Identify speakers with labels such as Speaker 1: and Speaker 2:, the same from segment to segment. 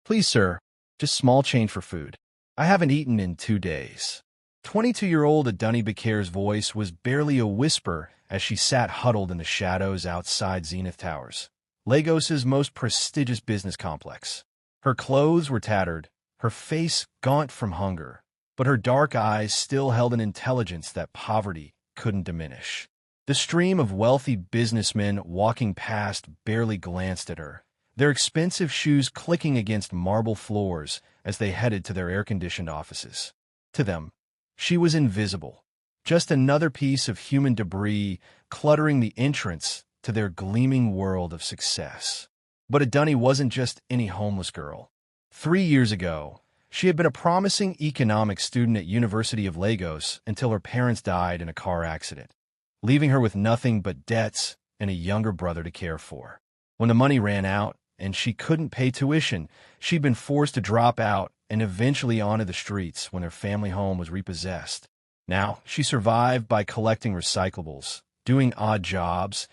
Speaker 1: Please, sir, just small change for food. I haven't eaten in 2 days. 22-year-old Adunni Bakir's voice was barely a whisper as she sat huddled in the shadows outside Zenith Towers, Lagos's most prestigious business complex. Her clothes were tattered, her face gaunt from hunger, but her dark eyes still held an intelligence that poverty couldn't diminish. The stream of wealthy businessmen walking past barely glanced at her, their expensive shoes clicking against marble floors as they headed to their air-conditioned offices. To them, she was invisible, just another piece of human debris cluttering the entrance to their gleaming world of success. But Adunni wasn't just any homeless girl. 3 years ago, she had been a promising economics student at University of Lagos until her parents died in a car accident, leaving her with nothing but debts and a younger brother to care for. When the money ran out and she couldn't pay tuition, she'd been forced to drop out and eventually onto the streets when her family home was repossessed. Now, she survived by collecting recyclables, doing odd jobs,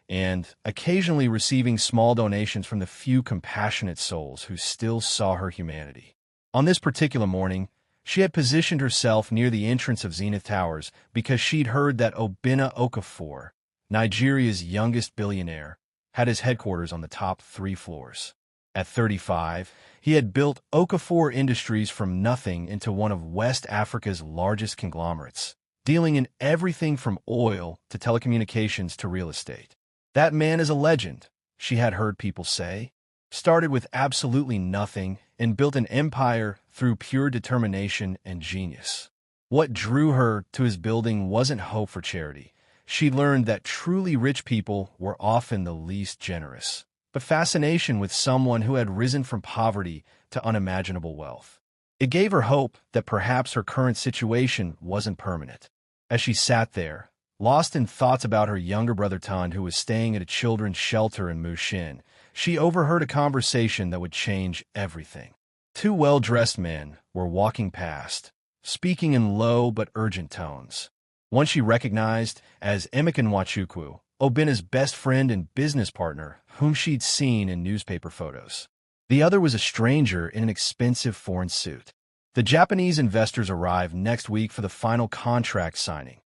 Speaker 1: and occasionally receiving small donations from the few compassionate souls who still saw her humanity. On this particular morning, she had positioned herself near the entrance of Zenith Towers because she'd heard that Obinna Okafor, Nigeria's youngest billionaire, had his headquarters on the top 3 floors. At 35, he had built Okafor Industries from nothing into one of West Africa's largest conglomerates, dealing in everything from oil to telecommunications to real estate. That man is a legend, she had heard people say. Started with absolutely nothing and built an empire through pure determination and genius. What drew her to his building wasn't hope for charity. She learned that truly rich people were often the least generous, but fascination with someone who had risen from poverty to unimaginable wealth. It gave her hope that perhaps her current situation wasn't permanent. As she sat there, lost in thoughts about her younger brother Tan, who was staying at a children's shelter in Mushin, she overheard a conversation that would change everything. 2 well-dressed men were walking past, speaking in low but urgent tones. One she recognized as Emeka Nwachukwu, Obinna's best friend and business partner, whom she'd seen in newspaper photos. The other was a stranger in an expensive foreign suit. The Japanese investors arrive next week for the final contract signing,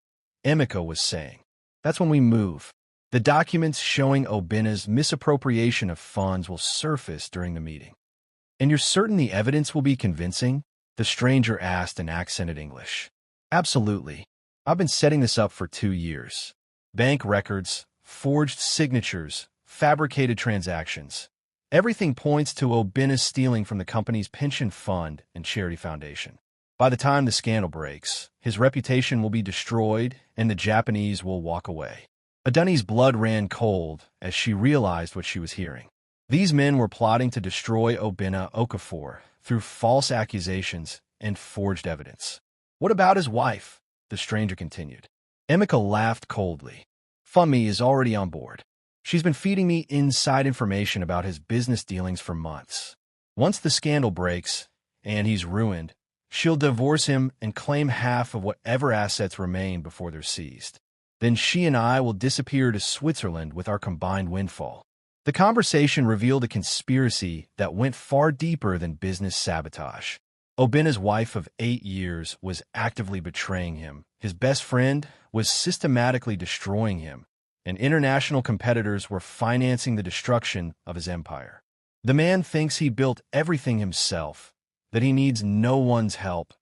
Speaker 1: Emeka was saying. That's when we move. The documents showing Obinna's misappropriation of funds will surface during the meeting. And you're certain the evidence will be convincing? The stranger asked in accented English. Absolutely. I've been setting this up for 2 years. Bank records, forged signatures, fabricated transactions. Everything points to Obinna's stealing from the company's pension fund and charity foundation. By the time the scandal breaks, his reputation will be destroyed and the Japanese will walk away. Adunni's blood ran cold as she realized what she was hearing. These men were plotting to destroy Obinna Okafor through false accusations and forged evidence. What about his wife? The stranger continued. Emeka laughed coldly. Funmi is already on board. She's been feeding me inside information about his business dealings for months. Once the scandal breaks, and he's ruined, she'll divorce him and claim half of whatever assets remain before they're seized. Then she and I will disappear to Switzerland with our combined windfall. The conversation revealed a conspiracy that went far deeper than business sabotage. Obinna's wife of 8 years was actively betraying him. His best friend was systematically destroying him, and international competitors were financing the destruction of his empire. The man thinks he built everything himself, that he needs no one's help.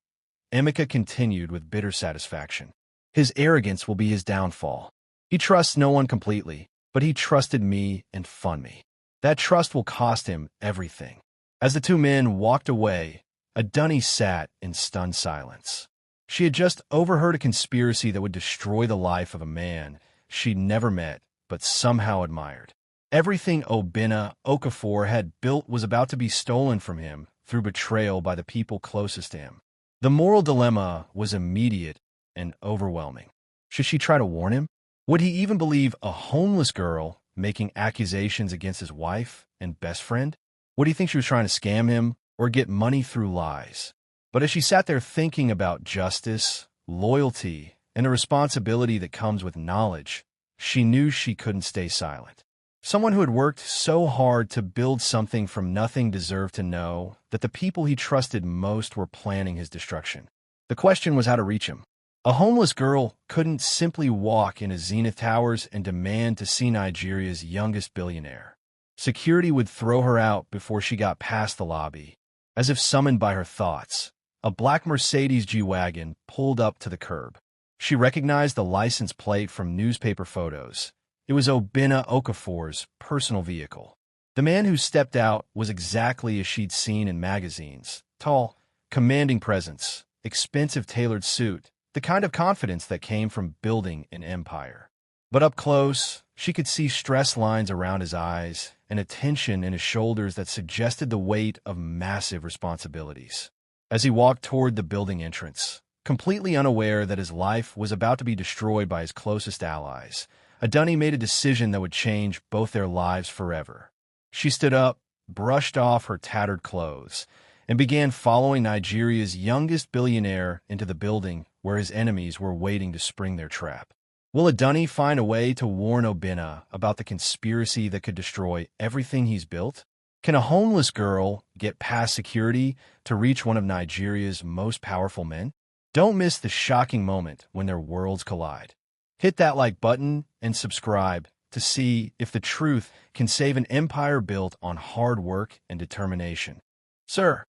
Speaker 1: Emeka continued with bitter satisfaction. His arrogance will be his downfall. He trusts no one completely, but he trusted me and Funmi. That trust will cost him everything. As the 2 men walked away, Adunni sat in stunned silence. She had just overheard a conspiracy that would destroy the life of a man she'd never met but somehow admired. Everything Obinna Okafor had built was about to be stolen from him through betrayal by the people closest to him. The moral dilemma was immediate and overwhelming. Should she try to warn him? Would he even believe a homeless girl making accusations against his wife and best friend? Would he think she was trying to scam him or get money through lies? But as she sat there thinking about justice, loyalty, and the responsibility that comes with knowledge, she knew she couldn't stay silent. Someone who had worked so hard to build something from nothing deserved to know that the people he trusted most were planning his destruction. The question was how to reach him. A homeless girl couldn't simply walk into Zenith Towers and demand to see Nigeria's youngest billionaire. Security would throw her out before she got past the lobby. As if summoned by her thoughts, a black Mercedes G-Wagon pulled up to the curb. She recognized the license plate from newspaper photos. It was Obinna Okafor's personal vehicle. The man who stepped out was exactly as she'd seen in magazines. Tall, commanding presence, expensive tailored suit, the kind of confidence that came from building an empire. But up close, she could see stress lines around his eyes and a tension in his shoulders that suggested the weight of massive responsibilities. As he walked toward the building entrance, completely unaware that his life was about to be destroyed by his closest allies, Adunni made a decision that would change both their lives forever. She stood up, brushed off her tattered clothes, and began following Nigeria's youngest billionaire into the building where his enemies were waiting to spring their trap. Will Adunni find a way to warn Obinna about the conspiracy that could destroy everything he's built? Can a homeless girl get past security to reach one of Nigeria's most powerful men? Don't miss the shocking moment when their worlds collide. Hit that like button and subscribe to see if the truth can save an empire built on hard work and determination. Sir,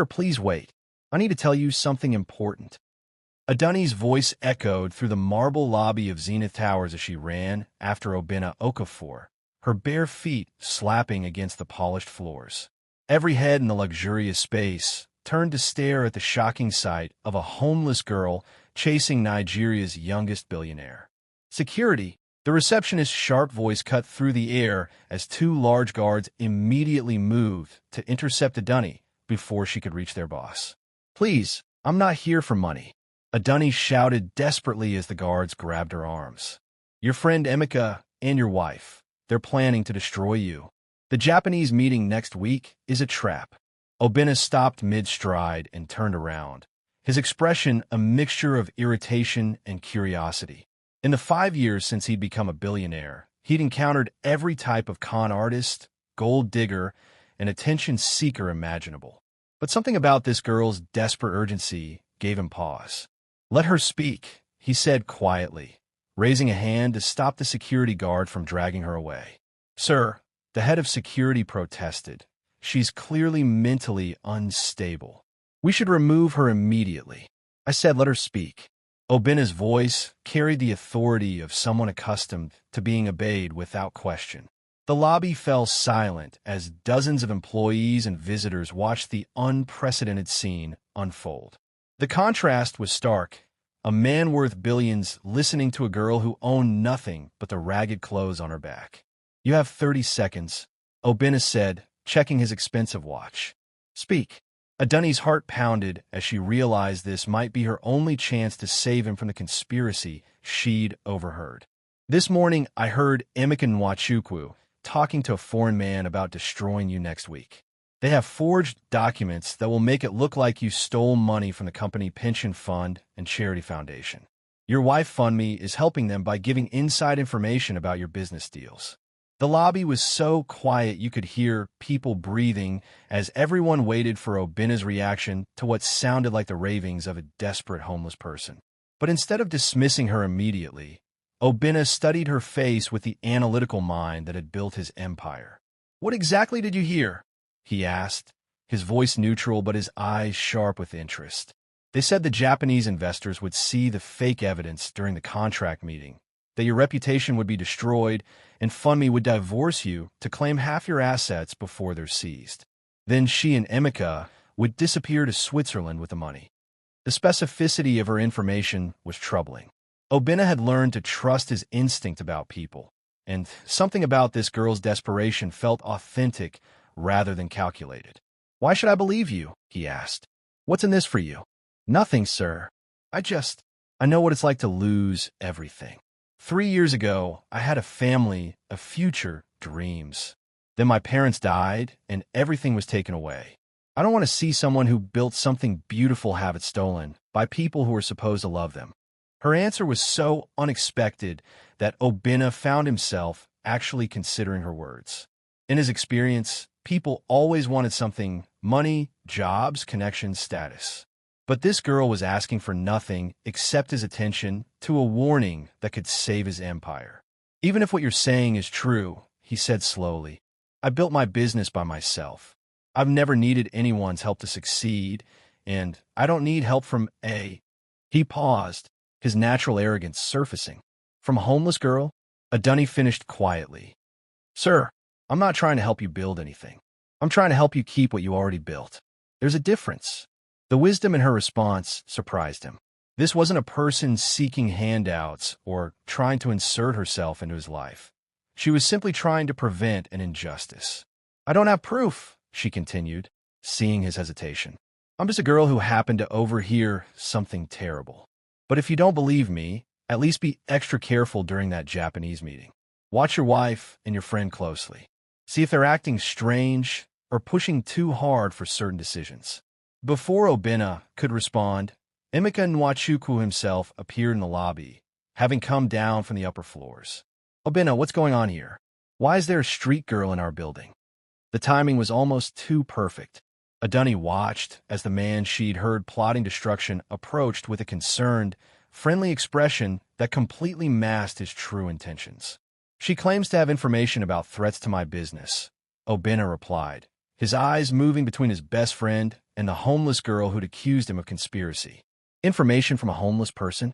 Speaker 1: please wait. I need to tell you something important. Adunni's voice echoed through the marble lobby of Zenith Towers as she ran after Obinna Okafor, her bare feet slapping against the polished floors. Every head in the luxurious space turned to stare at the shocking sight of a homeless girl chasing Nigeria's youngest billionaire. Security! The receptionist's sharp voice cut through the air as two large guards immediately moved to intercept Adunni before she could reach their boss. Please, I'm not here for money. Adunni shouted desperately as the guards grabbed her arms. Your friend Emeka and your wife, they're planning to destroy you. The Japanese meeting next week is a trap. Obinna stopped mid-stride and turned around, his expression a mixture of irritation and curiosity. In the 5 years since he'd become a billionaire, he'd encountered every type of con artist, gold digger, and attention seeker imaginable. But something about this girl's desperate urgency gave him pause. Let her speak, he said quietly, raising a hand to stop the security guard from dragging her away. Sir, the head of security protested. She's clearly mentally unstable. We should remove her immediately. I said let her speak. Obinna's voice carried the authority of someone accustomed to being obeyed without question. The lobby fell silent as dozens of employees and visitors watched the unprecedented scene unfold. The contrast was stark. A man worth billions listening to a girl who owned nothing but the ragged clothes on her back. You have 30 seconds, Obinna said, checking his expensive watch. Speak. Adunni's heart pounded as she realized this might be her only chance to save him from the conspiracy she'd overheard. This morning, I heard Emeka Nwachukwu talking to a foreign man about destroying you next week. They have forged documents that will make it look like you stole money from the company pension fund and charity foundation. Your wife FundMe is helping them by giving inside information about your business deals. The lobby was so quiet you could hear people breathing as everyone waited for Obinna's reaction to what sounded like the ravings of a desperate homeless person. But instead of dismissing her immediately, Obinna studied her face with the analytical mind that had built his empire. What exactly did you hear? He asked, his voice neutral but his eyes sharp with interest. They said the Japanese investors would see the fake evidence during the contract meeting, that your reputation would be destroyed, and FundMe would divorce you to claim half your assets before they're seized. Then she and Emeka would disappear to Switzerland with the money. The specificity of her information was troubling. Obinna had learned to trust his instinct about people, and something about this girl's desperation felt authentic rather than calculated. Why should I believe you? He asked. What's in this for you? Nothing, sir. I know what it's like to lose everything. 3 years ago, I had a family, a future, dreams. Then my parents died, and everything was taken away. I don't want to see someone who built something beautiful have it stolen by people who are supposed to love them. Her answer was so unexpected that Obinna found himself actually considering her words. In his experience, people always wanted something: money, jobs, connections, status. But this girl was asking for nothing except his attention to a warning that could save his empire. "Even if what you're saying is true," he said slowly, "I built my business by myself. I've never needed anyone's help to succeed, and I don't need help from a—" He paused, his natural arrogance surfacing. "From a homeless girl?" Adunni finished quietly. "Sir, I'm not trying to help you build anything. I'm trying to help you keep what you already built. There's a difference." The wisdom in her response surprised him. This wasn't a person seeking handouts or trying to insert herself into his life. She was simply trying to prevent an injustice. "I don't have proof," she continued, seeing his hesitation. "I'm just a girl who happened to overhear something terrible. But if you don't believe me, at least be extra careful during that Japanese meeting. Watch your wife and your friend closely. See if they're acting strange or pushing too hard for certain decisions." Before Obinna could respond, Emeka Nwachukwu himself appeared in the lobby, having come down from the upper floors. "Obinna, what's going on here? Why is there a street girl in our building?" The timing was almost too perfect. Adunni watched as the man she'd heard plotting destruction approached with a concerned, friendly expression that completely masked his true intentions. "She claims to have information about threats to my business," Obinna replied, his eyes moving between his best friend and the homeless girl who'd accused him of conspiracy. "Information from a homeless person?"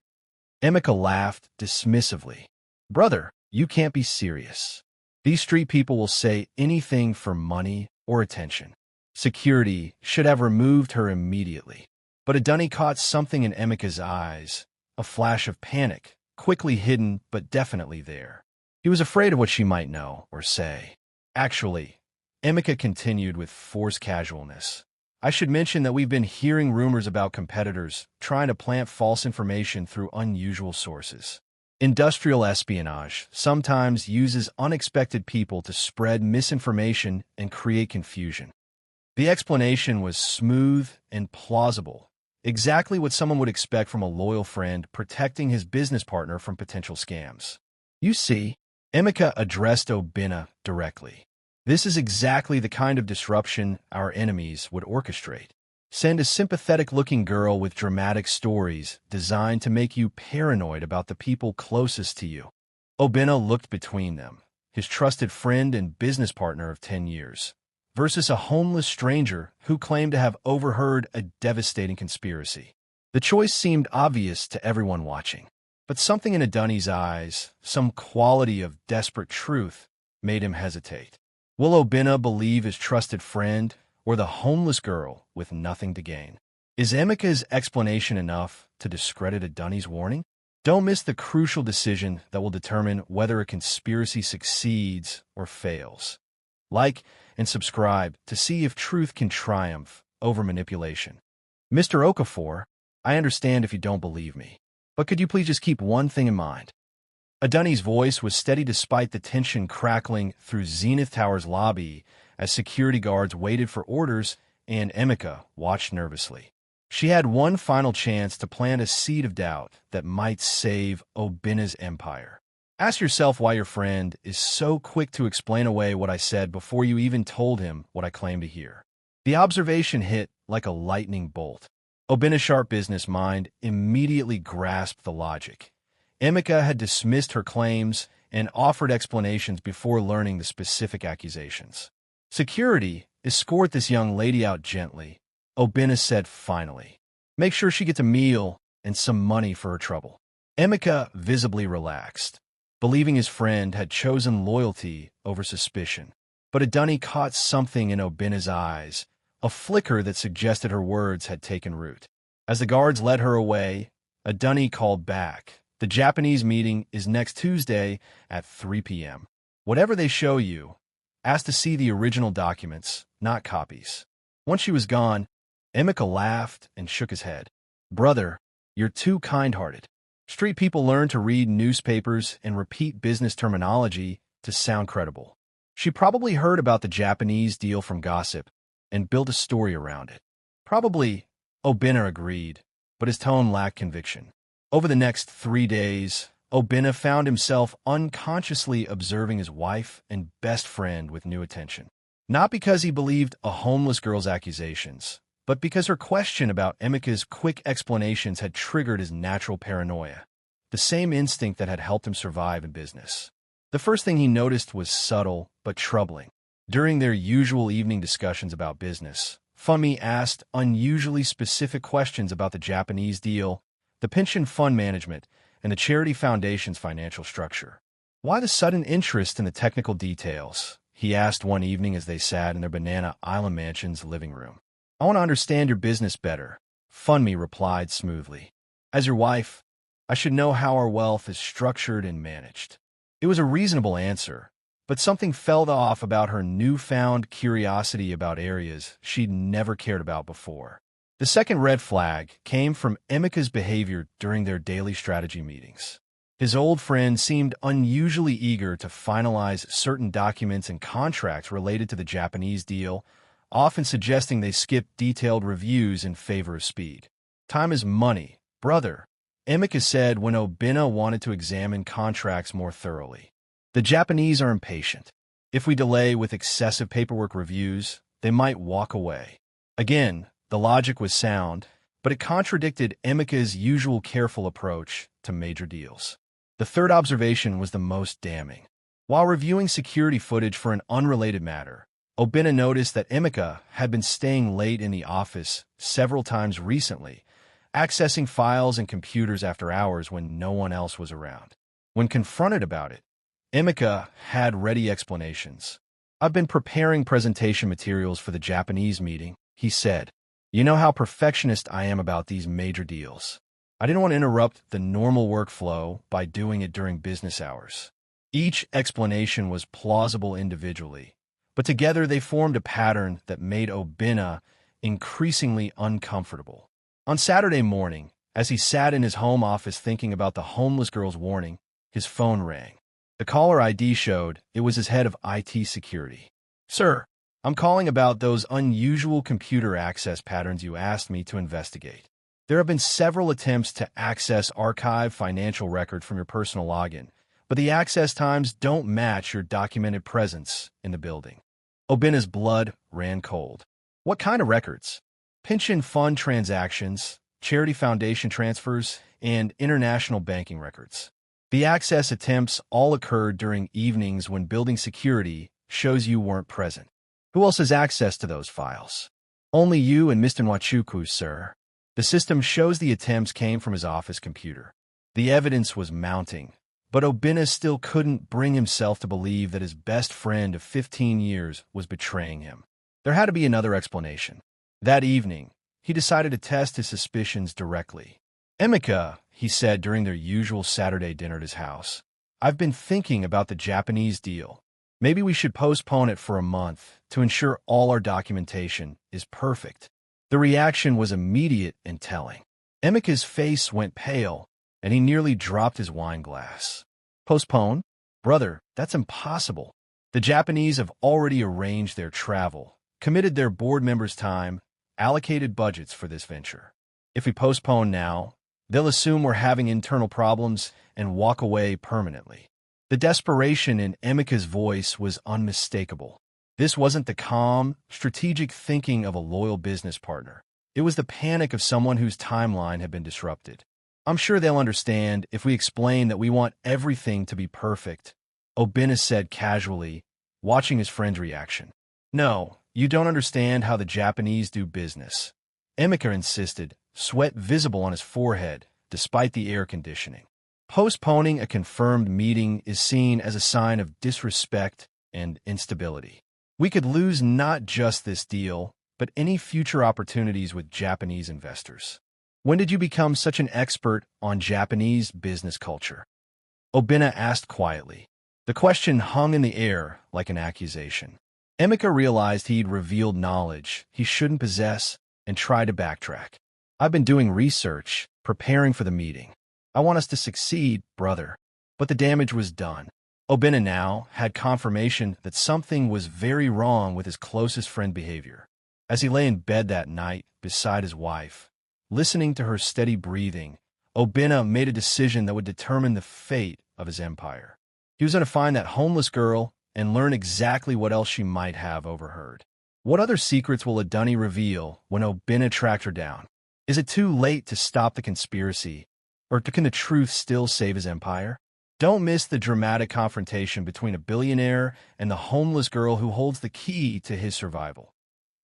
Speaker 1: Emeka laughed dismissively. "Brother, you can't be serious. These street people will say anything for money or attention. Security should have removed her immediately." But Adunni caught something in Emeka's eyes, a flash of panic, quickly hidden but definitely there. He was afraid of what she might know or say. "Actually," Emeka continued with forced casualness, "I should mention that we've been hearing rumors about competitors trying to plant false information through unusual sources. Industrial espionage sometimes uses unexpected people to spread misinformation and create confusion." The explanation was smooth and plausible, exactly what someone would expect from a loyal friend protecting his business partner from potential scams. "You see," Emeka addressed Obinna directly, "this is exactly the kind of disruption our enemies would orchestrate. Send a sympathetic-looking girl with dramatic stories designed to make you paranoid about the people closest to you." Obinna looked between them, his trusted friend and business partner of 10 years, versus a homeless stranger who claimed to have overheard a devastating conspiracy. The choice seemed obvious to everyone watching, but something in Adunni's eyes, some quality of desperate truth, made him hesitate. Will Obinna believe his trusted friend or the homeless girl with nothing to gain? Is Emeka's explanation enough to discredit Adunni's warning? Don't miss the crucial decision that will determine whether a conspiracy succeeds or fails. Like and subscribe to see if truth can triumph over manipulation. Mr. Okafor, I understand if you don't believe me, but could you please just keep one thing in mind? Adunni's voice was steady despite the tension crackling through Zenith Tower's lobby as security guards waited for orders and Emeka watched nervously. She had one final chance to plant a seed of doubt that might save Obinna's empire. Ask yourself why your friend is so quick to explain away what I said before you even told him what I claim to hear. The observation hit like a lightning bolt. Obinna's sharp business mind immediately grasped the logic. Emeka had dismissed her claims and offered explanations before learning the specific accusations. "Security, escort this young lady out gently," Obinna said finally. "Make sure she gets a meal and some money for her trouble." Emeka visibly relaxed, believing his friend had chosen loyalty over suspicion. But Adunni caught something in Obinna's eyes, a flicker that suggested her words had taken root. As the guards led her away, Adunni called back. "The Japanese meeting is next Tuesday at 3 p.m. Whatever they show you, ask to see the original documents, not copies." Once she was gone, Emeka laughed and shook his head. "Brother, you're too kind-hearted. Street people learn to read newspapers and repeat business terminology to sound credible. She probably heard about the Japanese deal from gossip and built a story around it." "Probably," Obinna agreed, but his tone lacked conviction. Over the next 3 days, Obinna found himself unconsciously observing his wife and best friend with new attention. Not because he believed a homeless girl's accusations, but because her question about Emeka's quick explanations had triggered his natural paranoia, the same instinct that had helped him survive in business. The first thing he noticed was subtle but troubling. During their usual evening discussions about business, Funmi asked unusually specific questions about the Japanese deal, the pension fund management, and the charity foundation's financial structure. Why the sudden interest in the technical details? He asked one evening as they sat in their Banana Island mansion's living room. I want to understand your business better, Funmi replied smoothly. As your wife, I should know how our wealth is structured and managed. It was a reasonable answer, but something felt off about her newfound curiosity about areas she'd never cared about before. The second red flag came from Emeka's behavior during their daily strategy meetings. His old friend seemed unusually eager to finalize certain documents and contracts related to the Japanese deal, often suggesting they skip detailed reviews in favor of speed. Time is money, brother, Emeka said when Obinna wanted to examine contracts more thoroughly. The Japanese are impatient. If we delay with excessive paperwork reviews, they might walk away. Again, the logic was sound, but it contradicted Emeka's usual careful approach to major deals. The third observation was the most damning. While reviewing security footage for an unrelated matter, Obinna noticed that Emeka had been staying late in the office several times recently, accessing files and computers after hours when no one else was around. When confronted about it, Emeka had ready explanations. I've been preparing presentation materials for the Japanese meeting, he said. You know how perfectionist I am about these major deals. I didn't want to interrupt the normal workflow by doing it during business hours. Each explanation was plausible individually, but together they formed a pattern that made Obinna increasingly uncomfortable. On Saturday morning, as he sat in his home office thinking about the homeless girl's warning, his phone rang. The caller ID showed it was his head of IT security. Sir, I'm calling about those unusual computer access patterns you asked me to investigate. There have been several attempts to access archive financial records from your personal login, but the access times don't match your documented presence in the building. Obinna's blood ran cold. What kind of records? Pension fund transactions, charity foundation transfers, and international banking records. The access attempts all occurred during evenings when building security shows you weren't present. Who else has access to those files? Only you and Mr. Nwachukwu, sir. The system shows the attempts came from his office computer. The evidence was mounting, but Obinna still couldn't bring himself to believe that his best friend of 15 years was betraying him. There had to be another explanation. That evening, he decided to test his suspicions directly. Emeka, he said during their usual Saturday dinner at his house, I've been thinking about the Japanese deal. Maybe we should postpone it for a month to ensure all our documentation is perfect. The reaction was immediate and telling. Emeka's face went pale, and he nearly dropped his wine glass. Postpone? Brother, that's impossible. The Japanese have already arranged their travel, committed their board members' time, allocated budgets for this venture. If we postpone now, they'll assume we're having internal problems and walk away permanently. The desperation in Emeka's voice was unmistakable. This wasn't the calm, strategic thinking of a loyal business partner. It was the panic of someone whose timeline had been disrupted. I'm sure they'll understand if we explain that we want everything to be perfect, Obinna said casually, watching his friend's reaction. No, you don't understand how the Japanese do business, Emeka insisted, sweat visible on his forehead despite the air conditioning. Postponing a confirmed meeting is seen as a sign of disrespect and instability. We could lose not just this deal, but any future opportunities with Japanese investors. When did you become such an expert on Japanese business culture? Obinna asked quietly. The question hung in the air like an accusation. Emeka realized he'd revealed knowledge he shouldn't possess and tried to backtrack. I've been doing research, preparing for the meeting. I want us to succeed, brother. But the damage was done. Obinna now had confirmation that something was very wrong with his closest friend's behavior. As he lay in bed that night beside his wife, listening to her steady breathing, Obinna made a decision that would determine the fate of his empire. He was going to find that homeless girl and learn exactly what else she might have overheard. What other secrets will Adunni reveal when Obinna tracked her down? Is it too late to stop the conspiracy, or can the truth still save his empire? Don't miss the dramatic confrontation between a billionaire and the homeless girl who holds the key to his survival.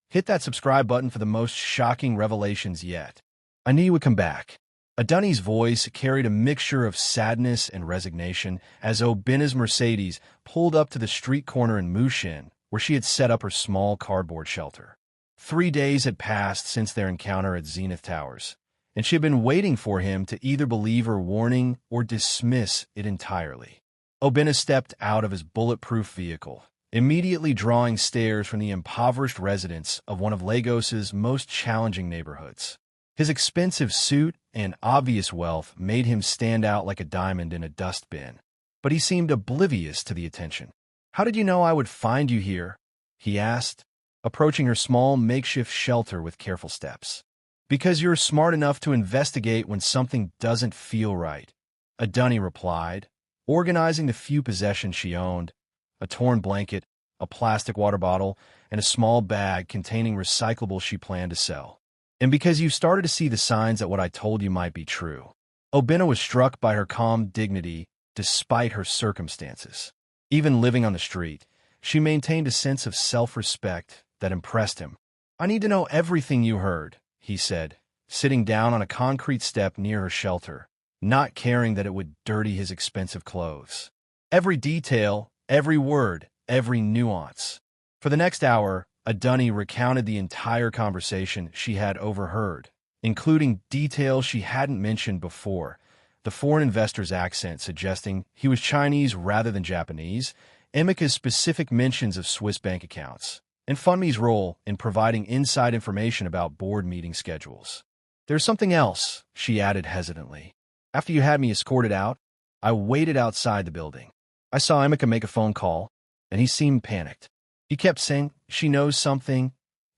Speaker 1: Hit that subscribe button for the most shocking revelations yet. I knew you would come back. Adunni's voice carried a mixture of sadness and resignation as Obinna's Mercedes pulled up to the street corner in Mushin, where she had set up her small cardboard shelter. 3 days had passed since their encounter at Zenith Towers, and she had been waiting for him to either believe her warning or dismiss it entirely. Obinna stepped out of his bulletproof vehicle, immediately drawing stares from the impoverished residents of one of Lagos's most challenging neighborhoods. His expensive suit and obvious wealth made him stand out like a diamond in a dustbin, but he seemed oblivious to the attention. "How did you know I would find you here?" he asked, approaching her small makeshift shelter with careful steps. "Because you're smart enough to investigate when something doesn't feel right," Adunni replied, organizing the few possessions she owned: a torn blanket, a plastic water bottle, and a small bag containing recyclables she planned to sell. "And because you started to see the signs that what I told you might be true." Obinna was struck by her calm dignity despite her circumstances. Even living on the street, she maintained a sense of self-respect that impressed him. "I need to know everything you heard," he said, sitting down on a concrete step near her shelter, not caring that it would dirty his expensive clothes. "Every detail, every word, every nuance." For the next hour, Adunni recounted the entire conversation she had overheard, including details she hadn't mentioned before: the foreign investor's accent suggesting he was Chinese rather than Japanese, Emeka's specific mentions of Swiss bank accounts, and Funmi's role in providing inside information about board meeting schedules. "There's something else," she added hesitantly. "After you had me escorted out, I waited outside the building. I saw Emeka make a phone call, and he seemed panicked. He kept saying, 'She knows something,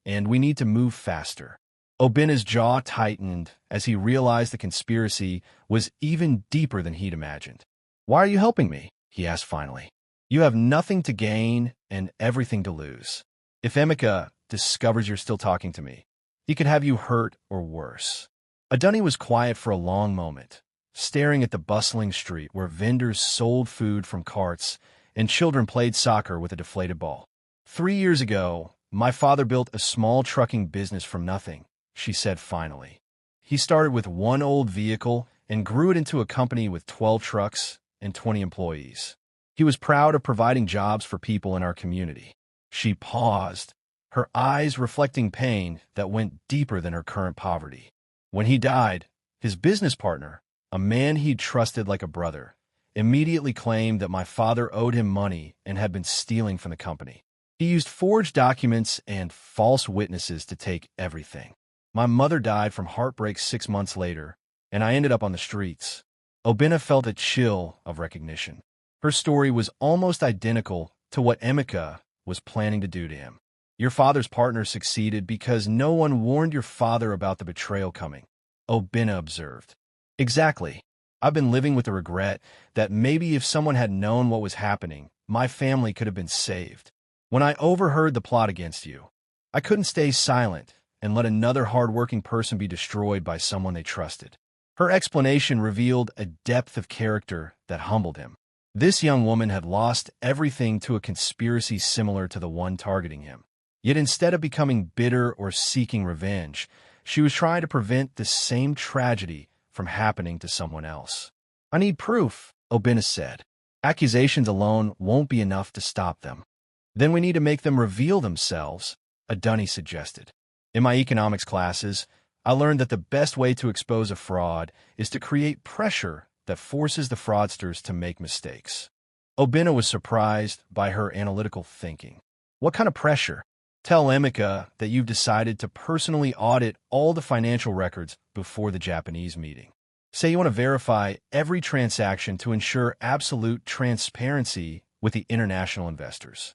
Speaker 1: and we need to move faster.'" Obinna's jaw tightened as he realized the conspiracy was even deeper than he'd imagined. "Why are you helping me?" he asked finally. "You have nothing to gain and everything to lose. If Emeka discovers you're still talking to me, he could have you hurt or worse." Adunni was quiet for a long moment, staring at the bustling street where vendors sold food from carts and children played soccer with a deflated ball. "3 years ago, my father built a small trucking business from nothing," she said finally. "He started with one old vehicle and grew it into a company with 12 trucks and 20 employees. He was proud of providing jobs for people in our community." She paused, her eyes reflecting pain that went deeper than her current poverty. "When he died, his business partner, a man he'd trusted like a brother, immediately claimed that my father owed him money and had been stealing from the company. He used forged documents and false witnesses to take everything. My mother died from heartbreak 6 months later, and I ended up on the streets." Obinna felt a chill of recognition. Her story was almost identical to what Emeka was planning to do to him. "Your father's partner succeeded because no one warned your father about the betrayal coming," Obinna observed. "Exactly. I've been living with the regret that maybe if someone had known what was happening, my family could have been saved. When I overheard the plot against you, I couldn't stay silent and let another hard-working person be destroyed by someone they trusted." Her explanation revealed a depth of character that humbled him. This young woman had lost everything to a conspiracy similar to the one targeting him. Yet instead of becoming bitter or seeking revenge, she was trying to prevent the same tragedy from happening to someone else. "I need proof," Obinna said. "Accusations alone won't be enough to stop them." "Then we need to make them reveal themselves," Adunni suggested. "In my economics classes, I learned that the best way to expose a fraud is to create pressure that forces the fraudsters to make mistakes." Obinna was surprised by her analytical thinking. "What kind of pressure?" "Tell Emeka that you've decided to personally audit all the financial records before the Japanese meeting. Say you want to verify every transaction to ensure absolute transparency with the international investors.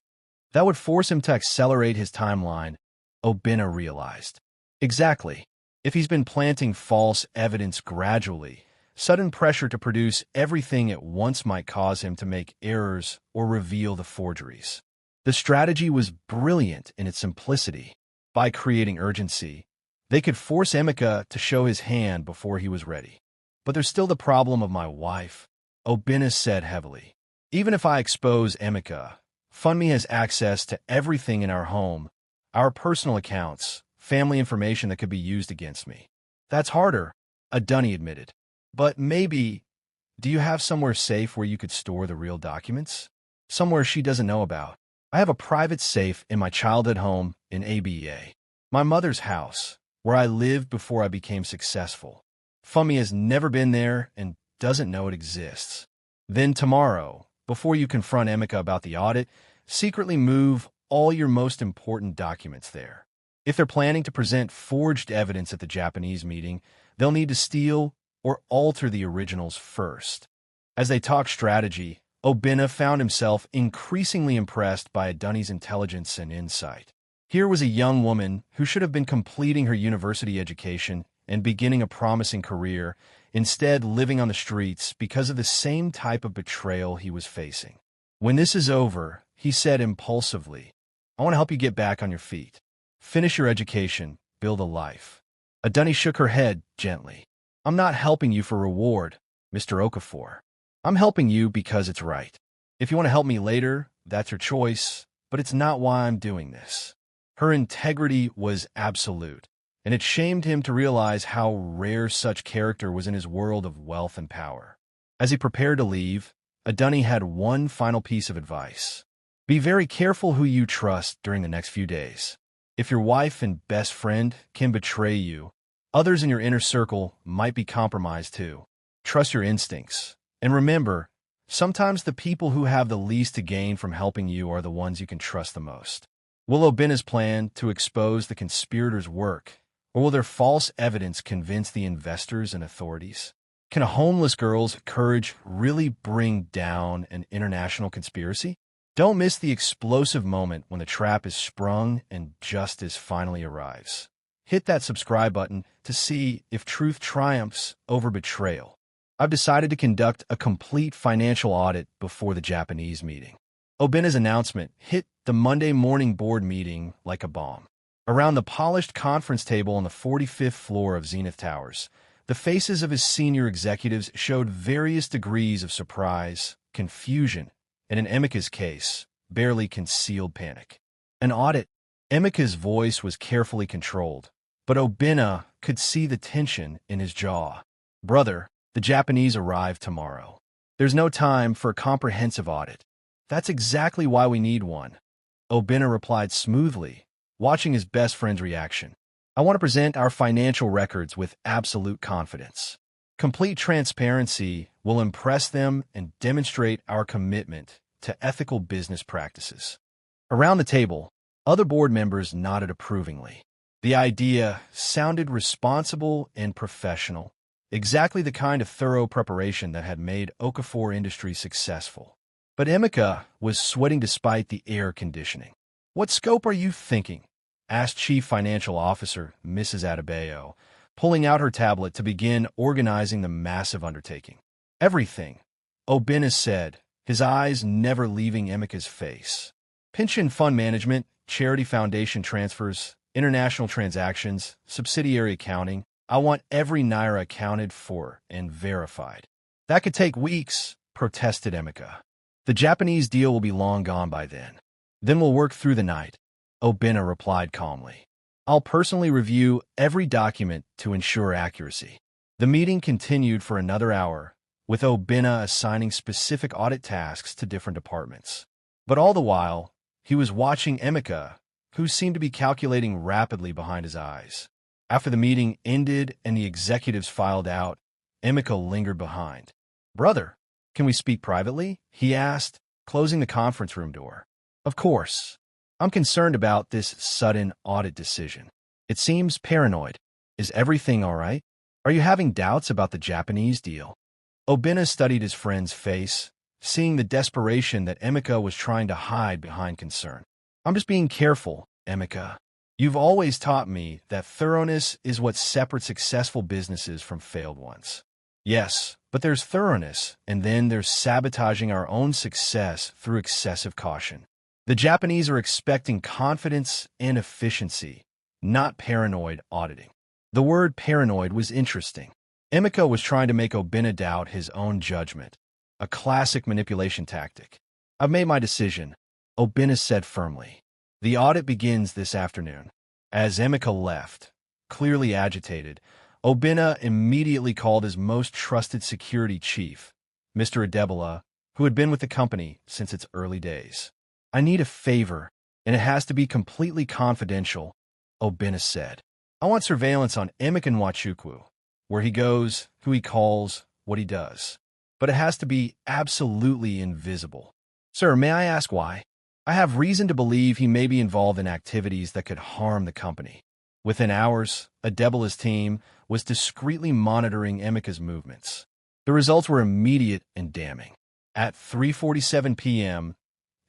Speaker 1: That would force him to accelerate his timeline," Obinna realized. "Exactly. If he's been planting false evidence gradually, Sudden pressure to produce everything at once might cause him to make errors or reveal the forgeries. The strategy was brilliant in its simplicity. By creating urgency, they could force Emeka to show his hand before he was ready. But there's still the problem of my wife, Obinna said heavily. Even if I expose Emeka, Funmi has access to everything in our home, our personal accounts, family information that could be used against me. That's harder, Adunni admitted. But maybe, do you have somewhere safe where you could store the real documents? Somewhere she doesn't know about. I have a private safe in my childhood home in ABA, my mother's house, where I lived before I became successful. Funmi has never been there and doesn't know it exists. Then tomorrow, before you confront Emeka about the audit, secretly move all your most important documents there. If they're planning to present forged evidence at the Japanese meeting, they'll need to steal or alter the originals first. As they talked strategy, Obinna found himself increasingly impressed by Adunni's intelligence and insight. Here was a young woman who should have been completing her university education and beginning a promising career, instead living on the streets because of the same type of betrayal he was facing. When this is over, he said impulsively, I want to help you get back on your feet. Finish your education, build a life. Adunni shook her head gently. I'm not helping you for reward, Mr. Okafor. I'm helping you because it's right. If you want to help me later, that's your choice, but it's not why I'm doing this. Her integrity was absolute, and it shamed him to realize how rare such character was in his world of wealth and power. As he prepared to leave, Adunni had one final piece of advice. Be very careful who you trust during the next few days. If your wife and best friend can betray you, others in your inner circle might be compromised too. Trust your instincts. And remember, sometimes the people who have the least to gain from helping you are the ones you can trust the most. Will Obinna's plan to expose the conspirators work, or will their false evidence convince the investors and authorities? Can a homeless girl's courage really bring down an international conspiracy? Don't miss the explosive moment when the trap is sprung and justice finally arrives. Hit that subscribe button to see if truth triumphs over betrayal. I've decided to conduct a complete financial audit before the Japanese meeting. Obinna's announcement hit the Monday morning board meeting like a bomb. Around the polished conference table on the 45th floor of Zenith Towers, the faces of his senior executives showed various degrees of surprise, confusion, and in Emeka's case, barely concealed panic. An audit. Emeka's voice was carefully controlled, but Obinna could see the tension in his jaw. Brother, the Japanese arrive tomorrow. There's no time for a comprehensive audit. That's exactly why we need one. Obinna replied smoothly, watching his best friend's reaction. I want to present our financial records with absolute confidence. Complete transparency will impress them and demonstrate our commitment to ethical business practices. Around the table, other board members nodded approvingly. The idea sounded responsible and professional, exactly the kind of thorough preparation that had made Okafor Industries successful. But Emeka was sweating despite the air conditioning. What scope are you thinking? Asked Chief Financial Officer Mrs. Adebayo, pulling out her tablet to begin organizing the massive undertaking. Everything, Obinna said, his eyes never leaving Emeka's face. Pension fund management, charity foundation transfers, international transactions, subsidiary accounting. I want every naira accounted for and verified. That could take weeks, protested Emeka. The Japanese deal will be long gone by then. Then we'll work through the night, Obinna replied calmly. I'll personally review every document to ensure accuracy. The meeting continued for another hour, with Obinna assigning specific audit tasks to different departments. But all the while, he was watching Emeka, who seemed to be calculating rapidly behind his eyes. After the meeting ended and the executives filed out, Emeka lingered behind. Brother, can we speak privately? He asked, closing the conference room door. Of course. I'm concerned about this sudden audit decision. It seems paranoid. Is everything all right? Are you having doubts about the Japanese deal? Obinna studied his friend's face, seeing the desperation that Emeka was trying to hide behind concern. I'm just being careful, Emeka. You've always taught me that thoroughness is what separates successful businesses from failed ones. Yes, but there's thoroughness, and then there's sabotaging our own success through excessive caution. The Japanese are expecting confidence and efficiency, not paranoid auditing. The word paranoid was interesting. Emeka was trying to make Obinna doubt his own judgment, a classic manipulation tactic. I've made my decision, Obinna said firmly. The audit begins this afternoon. As Emeka left, clearly agitated, Obinna immediately called his most trusted security chief, Mr. Adebola, who had been with the company since its early days. I need a favor, and it has to be completely confidential, Obinna said. I want surveillance on Emeka Nwachukwu, where he goes, who he calls, what he does. But it has to be absolutely invisible. Sir, may I ask why? I have reason to believe he may be involved in activities that could harm the company. Within hours, Adebola's team was discreetly monitoring Emeka's movements. The results were immediate and damning. At 3:47 p.m.,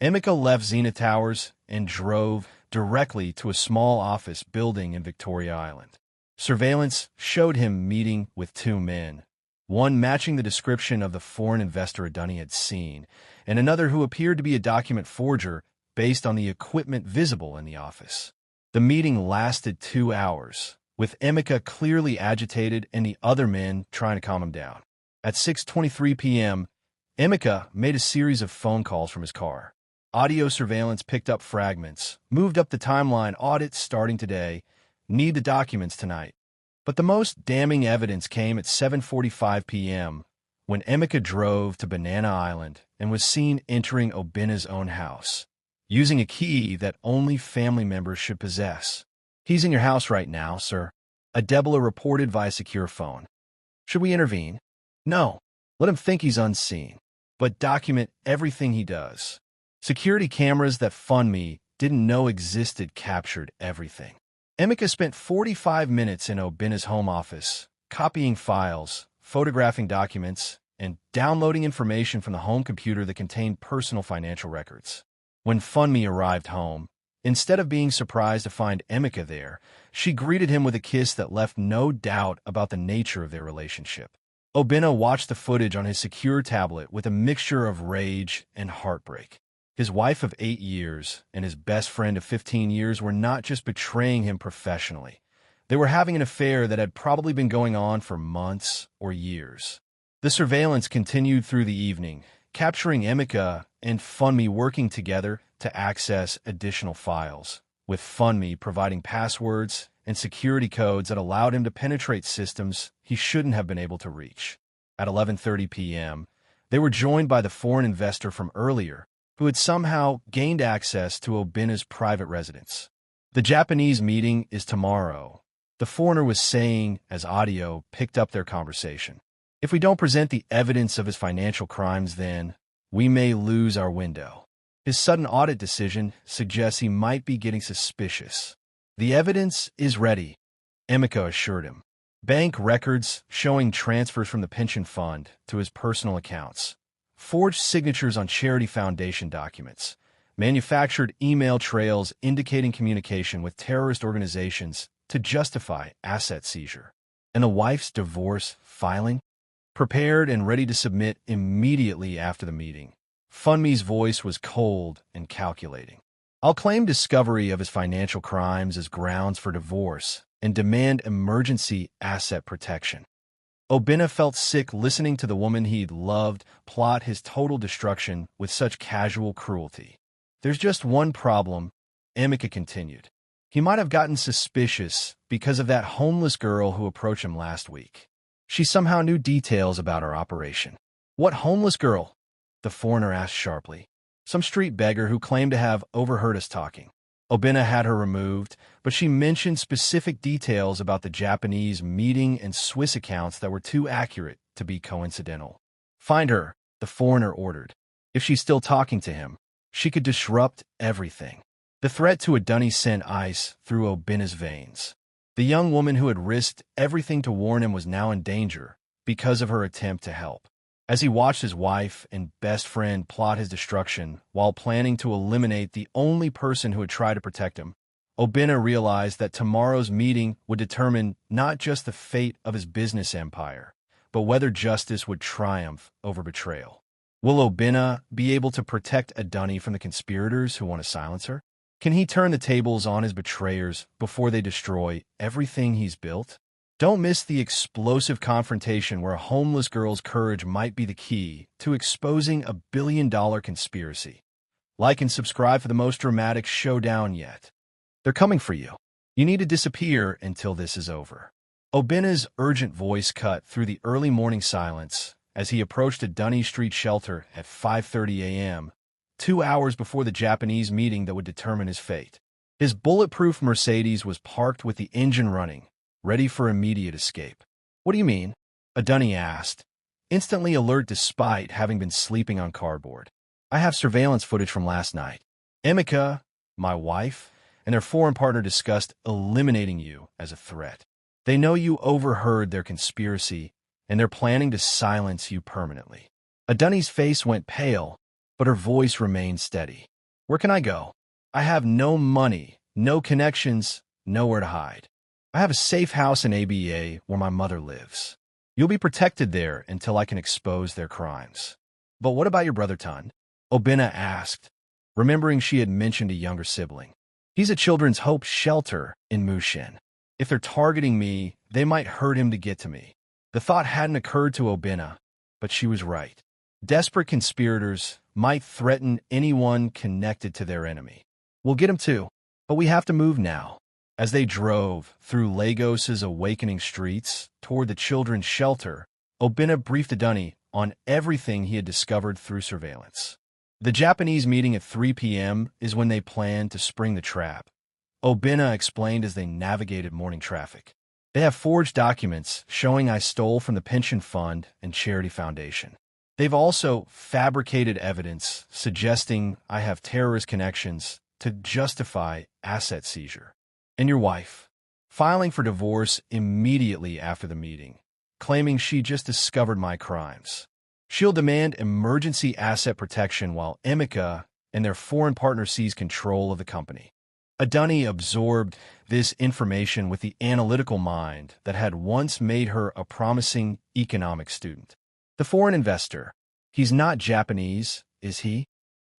Speaker 1: Emeka left Zenith Towers and drove directly to a small office building in Victoria Island. Surveillance showed him meeting with two men, one matching the description of the foreign investor Adunni had seen, and another who appeared to be a document forger based on the equipment visible in the office. The meeting lasted 2 hours, with Emeka clearly agitated and the other men trying to calm him down. At 6:23 p.m., Emeka made a series of phone calls from his car. Audio surveillance picked up fragments, moved up the timeline, audit starting today, need the documents tonight. But the most damning evidence came at 7:45 p.m. when Emeka drove to Banana Island and was seen entering Obinna's own house, using a key that only family members should possess. He's in your house right now, sir, Adebola reported via secure phone. Should we intervene? No. Let him think he's unseen, but document everything he does. Security cameras that FundMe didn't know existed captured everything. Emeka spent 45 minutes in Obinna's home office, copying files, photographing documents, and downloading information from the home computer that contained personal financial records. When FundMe arrived home, instead of being surprised to find Emeka there, she greeted him with a kiss that left no doubt about the nature of their relationship. Obinna watched the footage on his secure tablet with a mixture of rage and heartbreak. His wife of 8 years and his best friend of 15 years were not just betraying him professionally. They were having an affair that had probably been going on for months or years. The surveillance continued through the evening, capturing Emeka and FundMe working together to access additional files, with FundMe providing passwords and security codes that allowed him to penetrate systems he shouldn't have been able to reach. At 11:30 p.m., they were joined by the foreign investor from earlier, who had somehow gained access to Obinna's private residence. The Japanese meeting is tomorrow, the foreigner was saying as audio picked up their conversation. If we don't present the evidence of his financial crimes, then we may lose our window. His sudden audit decision suggests he might be getting suspicious. The evidence is ready, Emeka assured him. Bank records showing transfers from the pension fund to his personal accounts, forged signatures on charity foundation documents, manufactured email trails indicating communication with terrorist organizations to justify asset seizure, and the wife's divorce filing, prepared and ready to submit immediately after the meeting. FundMe's voice was cold and calculating. I'll claim discovery of his financial crimes as grounds for divorce and demand emergency asset protection. Obinna felt sick listening to the woman he'd loved plot his total destruction with such casual cruelty. There's just one problem, Emeka continued. He might have gotten suspicious because of that homeless girl who approached him last week. She somehow knew details about our operation. What homeless girl? The foreigner asked sharply. Some street beggar who claimed to have overheard us talking. Obinna had her removed, but she mentioned specific details about the Japanese meeting and Swiss accounts that were too accurate to be coincidental. Find her, the foreigner ordered. If she's still talking to him, she could disrupt everything. The threat to Adunni sent ice through Obinna's veins. The young woman who had risked everything to warn him was now in danger because of her attempt to help. As he watched his wife and best friend plot his destruction while planning to eliminate the only person who had tried to protect him, Obinna realized that tomorrow's meeting would determine not just the fate of his business empire, but whether justice would triumph over betrayal. Will Obinna be able to protect Adunni from the conspirators who want to silence her? Can he turn the tables on his betrayers before they destroy everything he's built? Don't miss the explosive confrontation where a homeless girl's courage might be the key to exposing a billion-dollar conspiracy. Like and subscribe for the most dramatic showdown yet. They're coming for you. You need to disappear until this is over. Obinna's urgent voice cut through the early morning silence as he approached a Adunni Street shelter at 5:30 a.m., 2 hours before the Japanese meeting that would determine his fate. His bulletproof Mercedes was parked with the engine running, ready for immediate escape. "What do you mean?" Adunni asked, instantly alert despite having been sleeping on cardboard. "I have surveillance footage from last night. Emeka, my wife, and their foreign partner discussed eliminating you as a threat. They know you overheard their conspiracy, and they're planning to silence you permanently." Adunni's face went pale, but her voice remained steady. "Where can I go? I have no money, no connections, nowhere to hide. I have a safe house in ABA where my mother lives. You'll be protected there until I can expose their crimes." "But what about your brother Tund?" Obinna asked, remembering she had mentioned a younger sibling. "He's a children's hope shelter in Mushin. If they're targeting me, they might hurt him to get to me." The thought hadn't occurred to Obinna, but she was right. Desperate conspirators might threaten anyone connected to their enemy. "We'll get him too, but we have to move now." As they drove through Lagos's awakening streets toward the children's shelter, Obinna briefed Adunni on everything he had discovered through surveillance. The Japanese meeting at 3 p.m. is when they plan to spring the trap, Obinna explained as they navigated morning traffic. "They have forged documents showing I stole from the pension fund and charity foundation. They've also fabricated evidence suggesting I have terrorist connections to justify asset seizure. And your wife, filing for divorce immediately after the meeting, claiming she just discovered my crimes. She'll demand emergency asset protection while Emeka and their foreign partner seize control of the company." Adunni absorbed this information with the analytical mind that had once made her a promising economics student. "The foreign investor, he's not Japanese, is he?"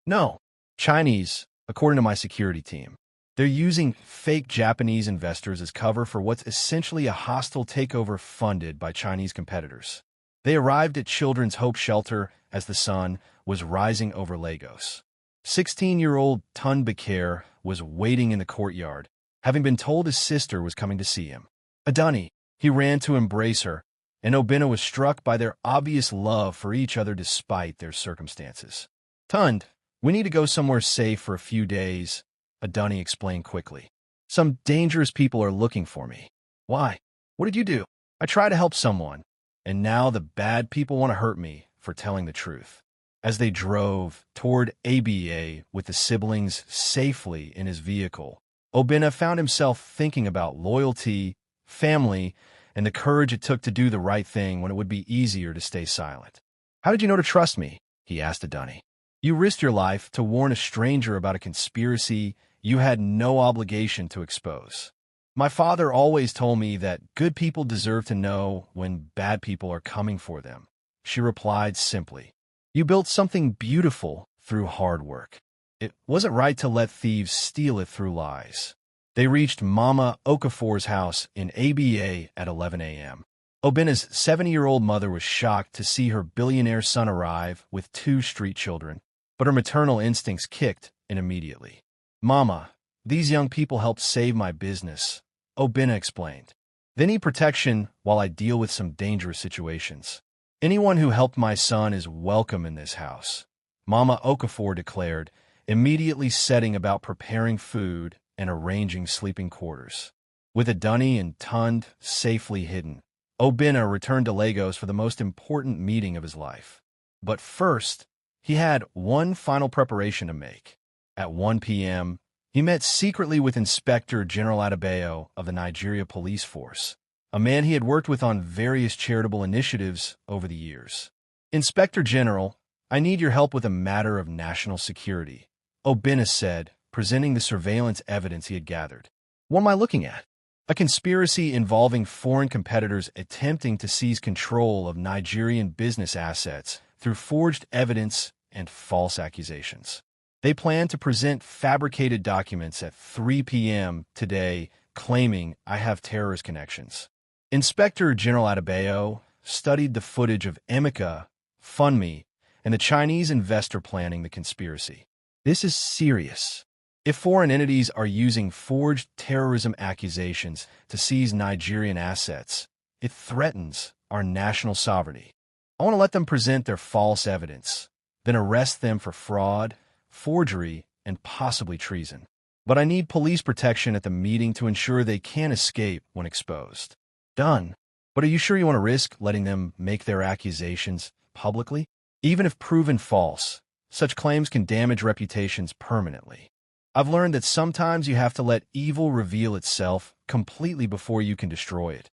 Speaker 1: "No, Chinese, according to my security team. They're using fake Japanese investors as cover for what's essentially a hostile takeover funded by Chinese competitors." They arrived at Children's Hope Shelter as the sun was rising over Lagos. 16-year-old Tund Bekir was waiting in the courtyard, having been told his sister was coming to see him. "Adunni," he ran to embrace her, and Obinna was struck by their obvious love for each other despite their circumstances. "Tund, we need to go somewhere safe for a few days," Adunni explained quickly. "Some dangerous people are looking for me." "Why? What did you do?" "I try to help someone, and now the bad people want to hurt me for telling the truth." As they drove toward ABA with the siblings safely in his vehicle, Obinna found himself thinking about loyalty, family, and the courage it took to do the right thing when it would be easier to stay silent. "How did you know to trust me?" he asked Adunni. "You risked your life to warn a stranger about a conspiracy you had no obligation to expose." "My father always told me that good people deserve to know when bad people are coming for them," she replied simply. "You built something beautiful through hard work. It wasn't right to let thieves steal it through lies." They reached Mama Okafor's house in ABA at 11 a.m. Obinna's 70-year-old mother was shocked to see her billionaire son arrive with 2 street children, but her maternal instincts kicked in immediately. "Mama, these young people helped save my business," Obinna explained. "They need protection while I deal with some dangerous situations. Anyone who helped my son is welcome in this house," Mama Okafor declared, immediately setting about preparing food and arranging sleeping quarters. With Adunni and Tund safely hidden, Obinna returned to Lagos for the most important meeting of his life. But first, he had one final preparation to make. At 1 p.m., he met secretly with Inspector General Adebayo of the Nigeria Police Force, a man he had worked with on various charitable initiatives over the years. "Inspector General, I need your help with a matter of national security," Obinna said, presenting the surveillance evidence he had gathered. "What am I looking at?" a conspiracy involving foreign competitors attempting to seize control of Nigerian business assets through forged evidence and false accusations. They plan to present fabricated documents at 3 p.m. today, claiming I have terrorist connections. Inspector General Adebayo studied the footage of Emeka, Funmi, and the Chinese investor planning the conspiracy. This is serious. If foreign entities are using forged terrorism accusations to seize Nigerian assets, it threatens our national sovereignty. I want to let them present their false evidence, then arrest them for fraud, forgery, and possibly treason. But I need police protection at the meeting to ensure they can't escape when exposed. Done. But are you sure you want to risk letting them make their accusations publicly? Even if proven false, such claims can damage reputations permanently. I've learned that sometimes you have to let evil reveal itself completely before you can destroy it.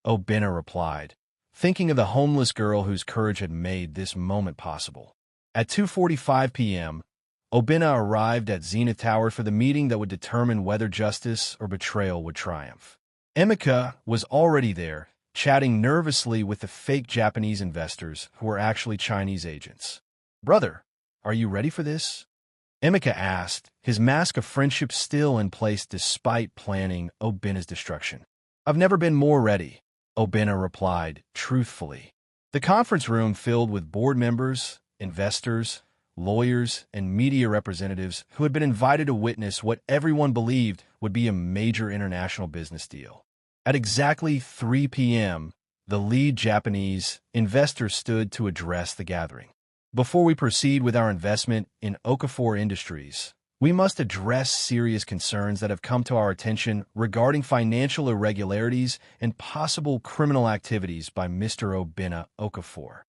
Speaker 1: Obinna replied, thinking of the homeless girl whose courage had made this moment possible. At 2:45 p.m., Obinna arrived at Zenith Tower for the meeting that would determine whether justice or betrayal would triumph. Emeka was already there, chatting nervously with the fake Japanese investors who were actually Chinese agents. "Brother, are you ready for this?" Emeka asked, his mask of friendship still in place despite planning Obinna's destruction. "I've never been more ready," Obinna replied, truthfully. The conference room filled with board members, investors, lawyers, and media representatives who had been invited to witness what everyone believed would be a major international business deal. At exactly 3 p.m., the lead Japanese investor stood to address the gathering. "Before we proceed with our investment in Okafor Industries, we must address serious concerns that have come to our attention regarding financial irregularities and possible criminal activities by Mr. Obinna Okafor."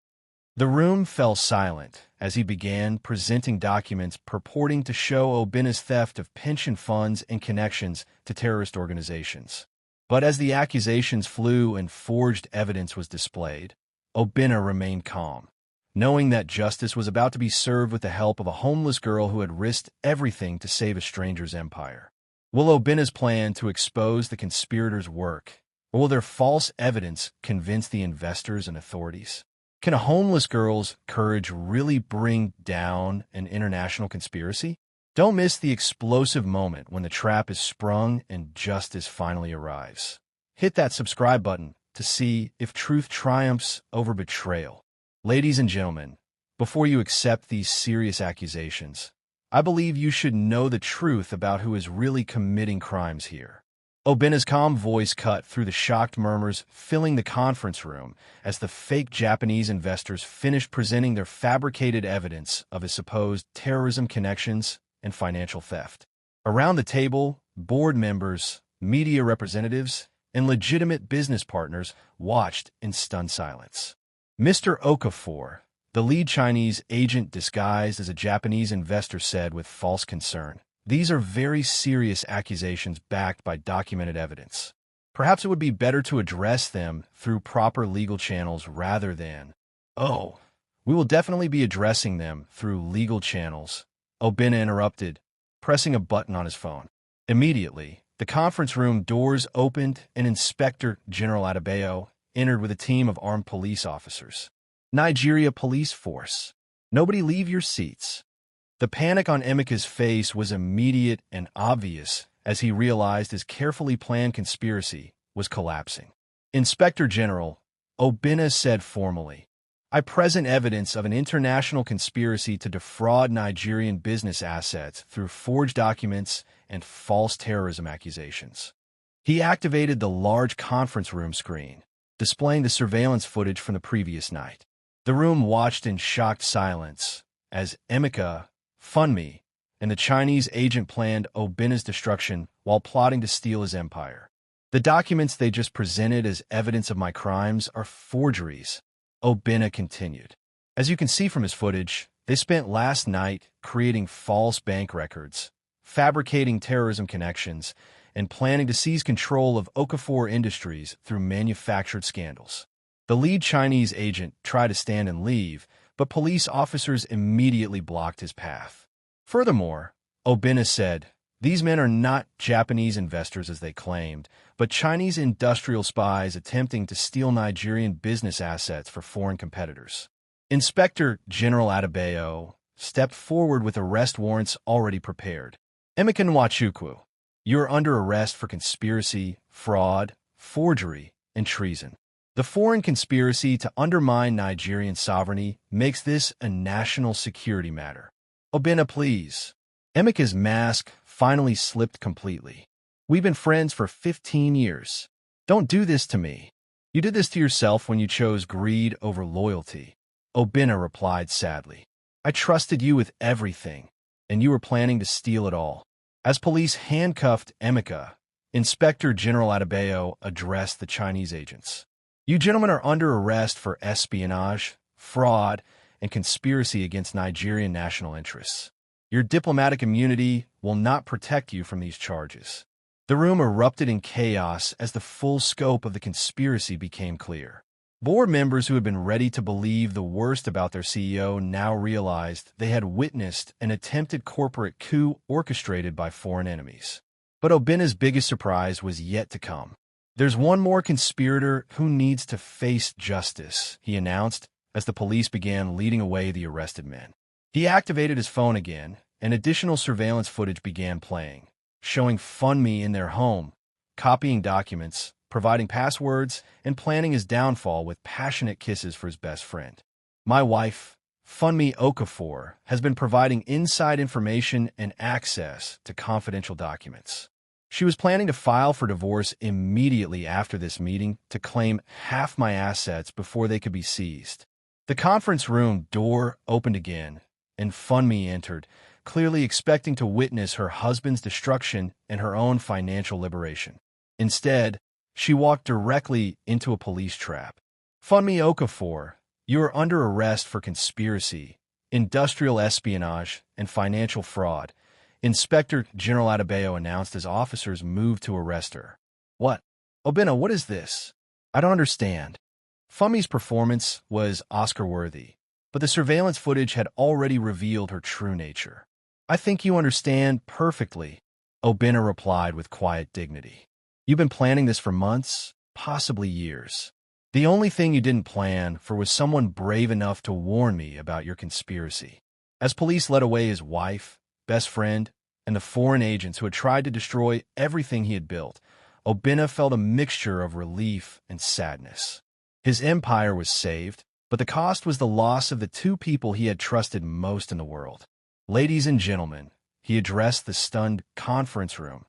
Speaker 1: The room fell silent as he began presenting documents purporting to show Obinna's theft of pension funds and connections to terrorist organizations. But as the accusations flew and forged evidence was displayed, Obinna remained calm, knowing that justice was about to be served with the help of a homeless girl who had risked everything to save a stranger's empire. Will Obinna's plan to expose the conspirators work, or will their false evidence convince the investors and authorities? Can a homeless girl's courage really bring down an international conspiracy? Don't miss the explosive moment when the trap is sprung and justice finally arrives. Hit that subscribe button to see if truth triumphs over betrayal. Ladies and gentlemen, before you accept these serious accusations, I believe you should know the truth about who is really committing crimes here. Obinna's calm voice cut through the shocked murmurs filling the conference room as the fake Japanese investors finished presenting their fabricated evidence of his supposed terrorism connections and financial theft. Around the table, board members, media representatives, and legitimate business partners watched in stunned silence. Mr. Okafor, the lead Chinese agent disguised as a Japanese investor, said with false concern, "These are very serious accusations backed by documented evidence. Perhaps it would be better to address them through proper legal channels rather than—" "Oh, we will definitely be addressing them through legal channels," Obinna interrupted, pressing a button on his phone. Immediately, the conference room doors opened and Inspector General Adebayo entered with a team of armed police officers. "Nigeria Police Force. Nobody leave your seats." The panic on Emeka's face was immediate and obvious as he realized his carefully planned conspiracy was collapsing. "Inspector General," Obinna said formally, "I present evidence of an international conspiracy to defraud Nigerian business assets through forged documents and false terrorism accusations." He activated the large conference room screen, displaying the surveillance footage from the previous night. The room watched in shocked silence as Emeka, Funmi, and the Chinese agent planned Obinna's destruction while plotting to steal his empire. "The documents they just presented as evidence of my crimes are forgeries," Obinna continued. "As you can see from his footage, they spent last night creating false bank records, fabricating terrorism connections, and planning to seize control of Okafor Industries through manufactured scandals." The lead Chinese agent tried to stand and leave, but police officers immediately blocked his path. Furthermore, Obinna said, These men are not Japanese investors as they claimed, but Chinese industrial spies attempting to steal Nigerian business assets for foreign competitors. Inspector General Adebayo stepped forward with arrest warrants already prepared. Emeka Nwachukwu, you are under arrest for conspiracy, fraud, forgery, and treason. The foreign conspiracy to undermine Nigerian sovereignty makes this a national security matter. Obinna, please. Emeka's mask finally slipped completely. We've been friends for 15 years. Don't do this to me. You did this to yourself when you chose greed over loyalty. Obinna replied sadly. I trusted you with everything, and you were planning to steal it all. As police handcuffed Emeka, Inspector General Adebayo addressed the Chinese agents. You gentlemen are under arrest for espionage, fraud, and conspiracy against Nigerian national interests. Your diplomatic immunity will not protect you from these charges. The room erupted in chaos as the full scope of the conspiracy became clear. Board members who had been ready to believe the worst about their CEO now realized they had witnessed an attempted corporate coup orchestrated by foreign enemies. But Obinna's biggest surprise was yet to come. There's one more conspirator who needs to face justice, he announced as the police began leading away the arrested men. He activated his phone again, and additional surveillance footage began playing, showing Funmi in their home, copying documents, providing passwords, and planning his downfall with passionate kisses for his best friend. My wife, Funmi Okafor, has been providing inside information and access to confidential documents. She was planning to file for divorce immediately after this meeting to claim half my assets before they could be seized. The conference room door opened again, and Funmi entered, clearly expecting to witness her husband's destruction and her own financial liberation. Instead, she walked directly into a police trap. Funmi Okafor, you are under arrest for conspiracy, industrial espionage, and financial fraud, Inspector General Adebayo announced as officers moved to arrest her. What? Obinna, what is this? I don't understand. Funmi's performance was Oscar-worthy, but the surveillance footage had already revealed her true nature. I think you understand perfectly, Obinna replied with quiet dignity. You've been planning this for months, possibly years. The only thing you didn't plan for was someone brave enough to warn me about your conspiracy. As police led away his wife, best friend, and the foreign agents who had tried to destroy everything he had built, Obinna felt a mixture of relief and sadness. His empire was saved, but the cost was the loss of the two people he had trusted most in the world. Ladies and gentlemen, he addressed the stunned conference room.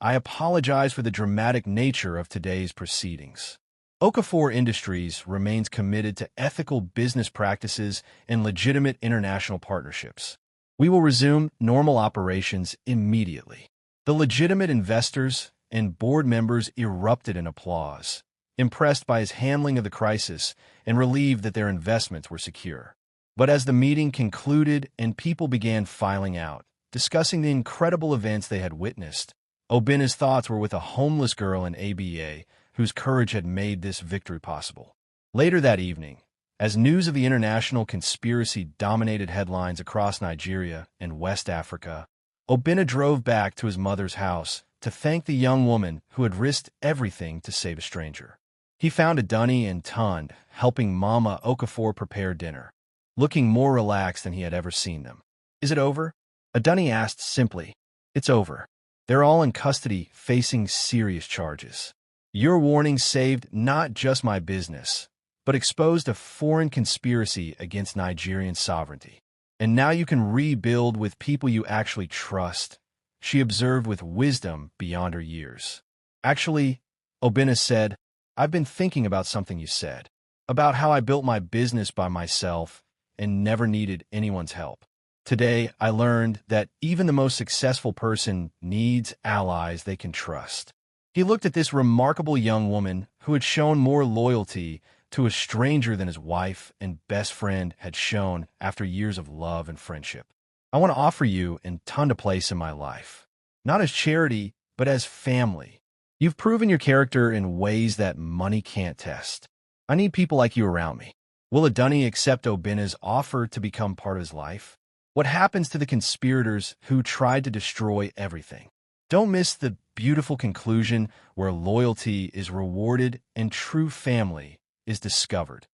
Speaker 1: I apologize for the dramatic nature of today's proceedings. Okafor Industries remains committed to ethical business practices and legitimate international partnerships. We will resume normal operations immediately. The legitimate investors and board members erupted in applause, impressed by his handling of the crisis and relieved that their investments were secure. But as the meeting concluded and people began filing out, discussing the incredible events they had witnessed, Obinna's thoughts were with a homeless girl in ABA whose courage had made this victory possible. Later that evening, as news of the international conspiracy dominated headlines across Nigeria and West Africa, Obinna drove back to his mother's house to thank the young woman who had risked everything to save a stranger. He found Adunni and Tund helping Mama Okafor prepare dinner, looking more relaxed than he had ever seen them. Is it over? Adunni asked simply. It's over. They're all in custody facing serious charges. Your warning saved not just my business, but exposed a foreign conspiracy against Nigerian sovereignty. And now you can rebuild with people you actually trust, she observed with wisdom beyond her years. Actually, Obinna said, I've been thinking about something you said, about how I built my business by myself and never needed anyone's help. Today, I learned that even the most successful person needs allies they can trust. He looked at this remarkable young woman who had shown more loyalty to a stranger than his wife and best friend had shown after years of love and friendship. I want to offer you and Tund a place in my life, not as charity, but as family. You've proven your character in ways that money can't test. I need people like you around me. Will Adunni accept Obinna's offer to become part of his life? What happens to the conspirators who tried to destroy everything? Don't miss the beautiful conclusion where loyalty is rewarded and true family is discovered.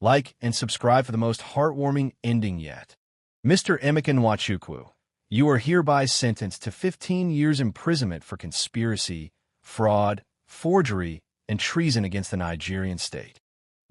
Speaker 1: Like and subscribe for the most heartwarming ending yet. Mr. Emeka Nwachukwu, you are hereby sentenced to 15 years imprisonment for conspiracy, fraud, forgery, and treason against the Nigerian state.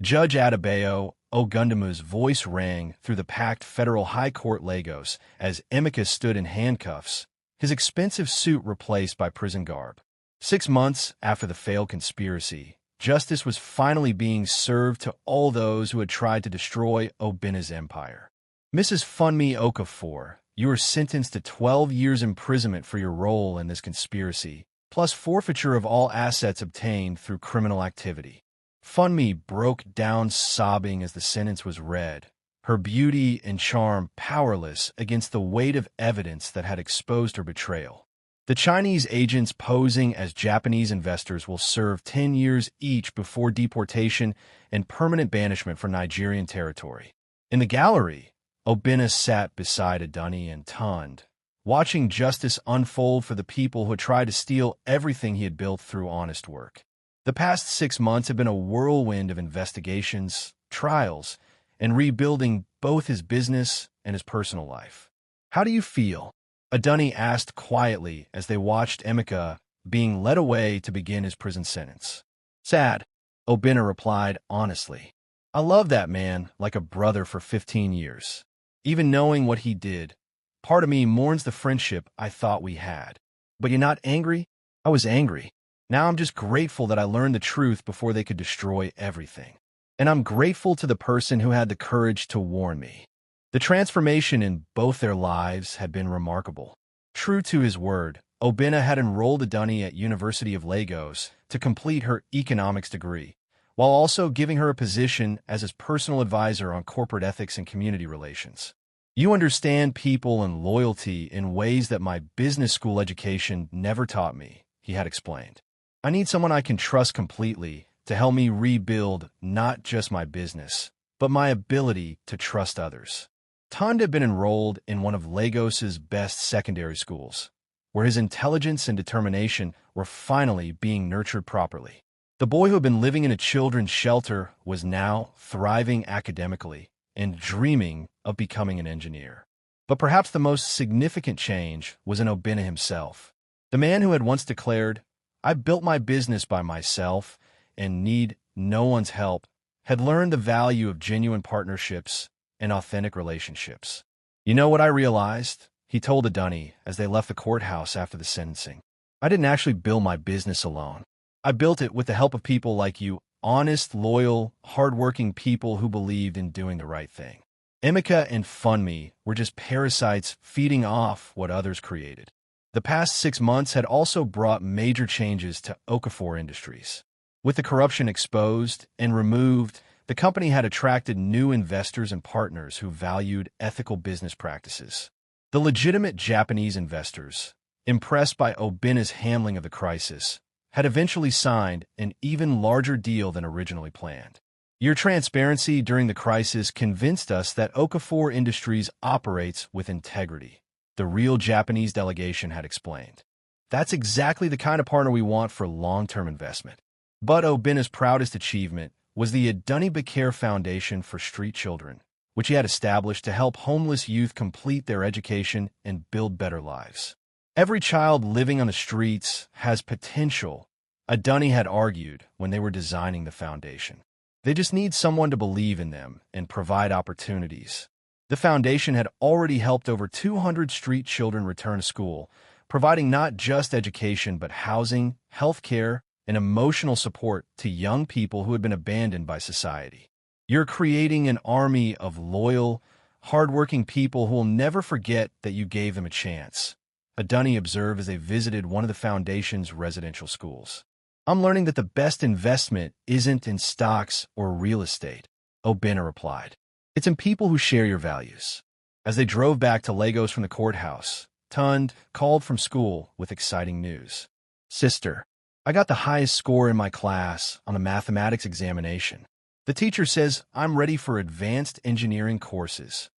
Speaker 1: Judge Adebayo Ogundamu's voice rang through the packed Federal High Court Lagos as Emeka stood in handcuffs, his expensive suit replaced by prison garb. 6 months after the failed conspiracy, justice was finally being served to all those who had tried to destroy Obinna's empire. Mrs. Funmi Okafor, you are sentenced to 12 years imprisonment for your role in this conspiracy, plus forfeiture of all assets obtained through criminal activity. Funmi broke down sobbing as the sentence was read, her beauty and charm powerless against the weight of evidence that had exposed her betrayal. The Chinese agents posing as Japanese investors will serve 10 years each before deportation and permanent banishment from Nigerian territory. In the gallery, Obinna sat beside Adunni and Tund, watching justice unfold for the people who had tried to steal everything he had built through honest work. The past 6 months have been a whirlwind of investigations, trials, and rebuilding both his business and his personal life. How do you feel? Adunni asked quietly as they watched Emeka being led away to begin his prison sentence. Sad, Obinna replied honestly. I love that man like a brother for 15 years. Even knowing what he did, part of me mourns the friendship I thought we had. But you're not angry? I was angry. Now I'm just grateful that I learned the truth before they could destroy everything. And I'm grateful to the person who had the courage to warn me. The transformation in both their lives had been remarkable. True to his word, Obinna had enrolled Adunni at University of Lagos to complete her economics degree, while also giving her a position as his personal advisor on corporate ethics and community relations. You understand people and loyalty in ways that my business school education never taught me, he had explained. I need someone I can trust completely to help me rebuild not just my business, but my ability to trust others. Tund had been enrolled in one of Lagos's best secondary schools, where his intelligence and determination were finally being nurtured properly. The boy who had been living in a children's shelter was now thriving academically and dreaming of becoming an engineer. But perhaps the most significant change was in Obinna himself. The man who had once declared, I built my business by myself and need no one's help, had learned the value of genuine partnerships and authentic relationships. You know what I realized? He told Adunni as they left the courthouse after the sentencing. I didn't actually build my business alone. I built it with the help of people like you, honest, loyal, hardworking people who believed in doing the right thing. Emeka and Funmi were just parasites feeding off what others created. The past 6 months had also brought major changes to Okafor Industries. With the corruption exposed and removed, the company had attracted new investors and partners who valued ethical business practices. The legitimate Japanese investors, impressed by Obinna's handling of the crisis, had eventually signed an even larger deal than originally planned. Your transparency during the crisis convinced us that Okafor Industries operates with integrity, the real Japanese delegation had explained. That's exactly the kind of partner we want for long-term investment. But Obinna's proudest achievement was the Adunni Bekare Foundation for Street Children, which he had established to help homeless youth complete their education and build better lives. Every child living on the streets has potential, Adunni had argued when they were designing the foundation. They just need someone to believe in them and provide opportunities. The foundation had already helped over 200 street children return to school, providing not just education but housing, health care, and emotional support to young people who had been abandoned by society. You're creating an army of loyal, hardworking people who will never forget that you gave them a chance, Adunni observed as they visited one of the foundation's residential schools. I'm learning that the best investment isn't in stocks or real estate, Obinna replied. It's in people who share your values. As they drove back to Lagos from the courthouse, Tund called from school with exciting news. Sister, I got the highest score in my class on a mathematics examination. The teacher says I'm ready for advanced engineering courses.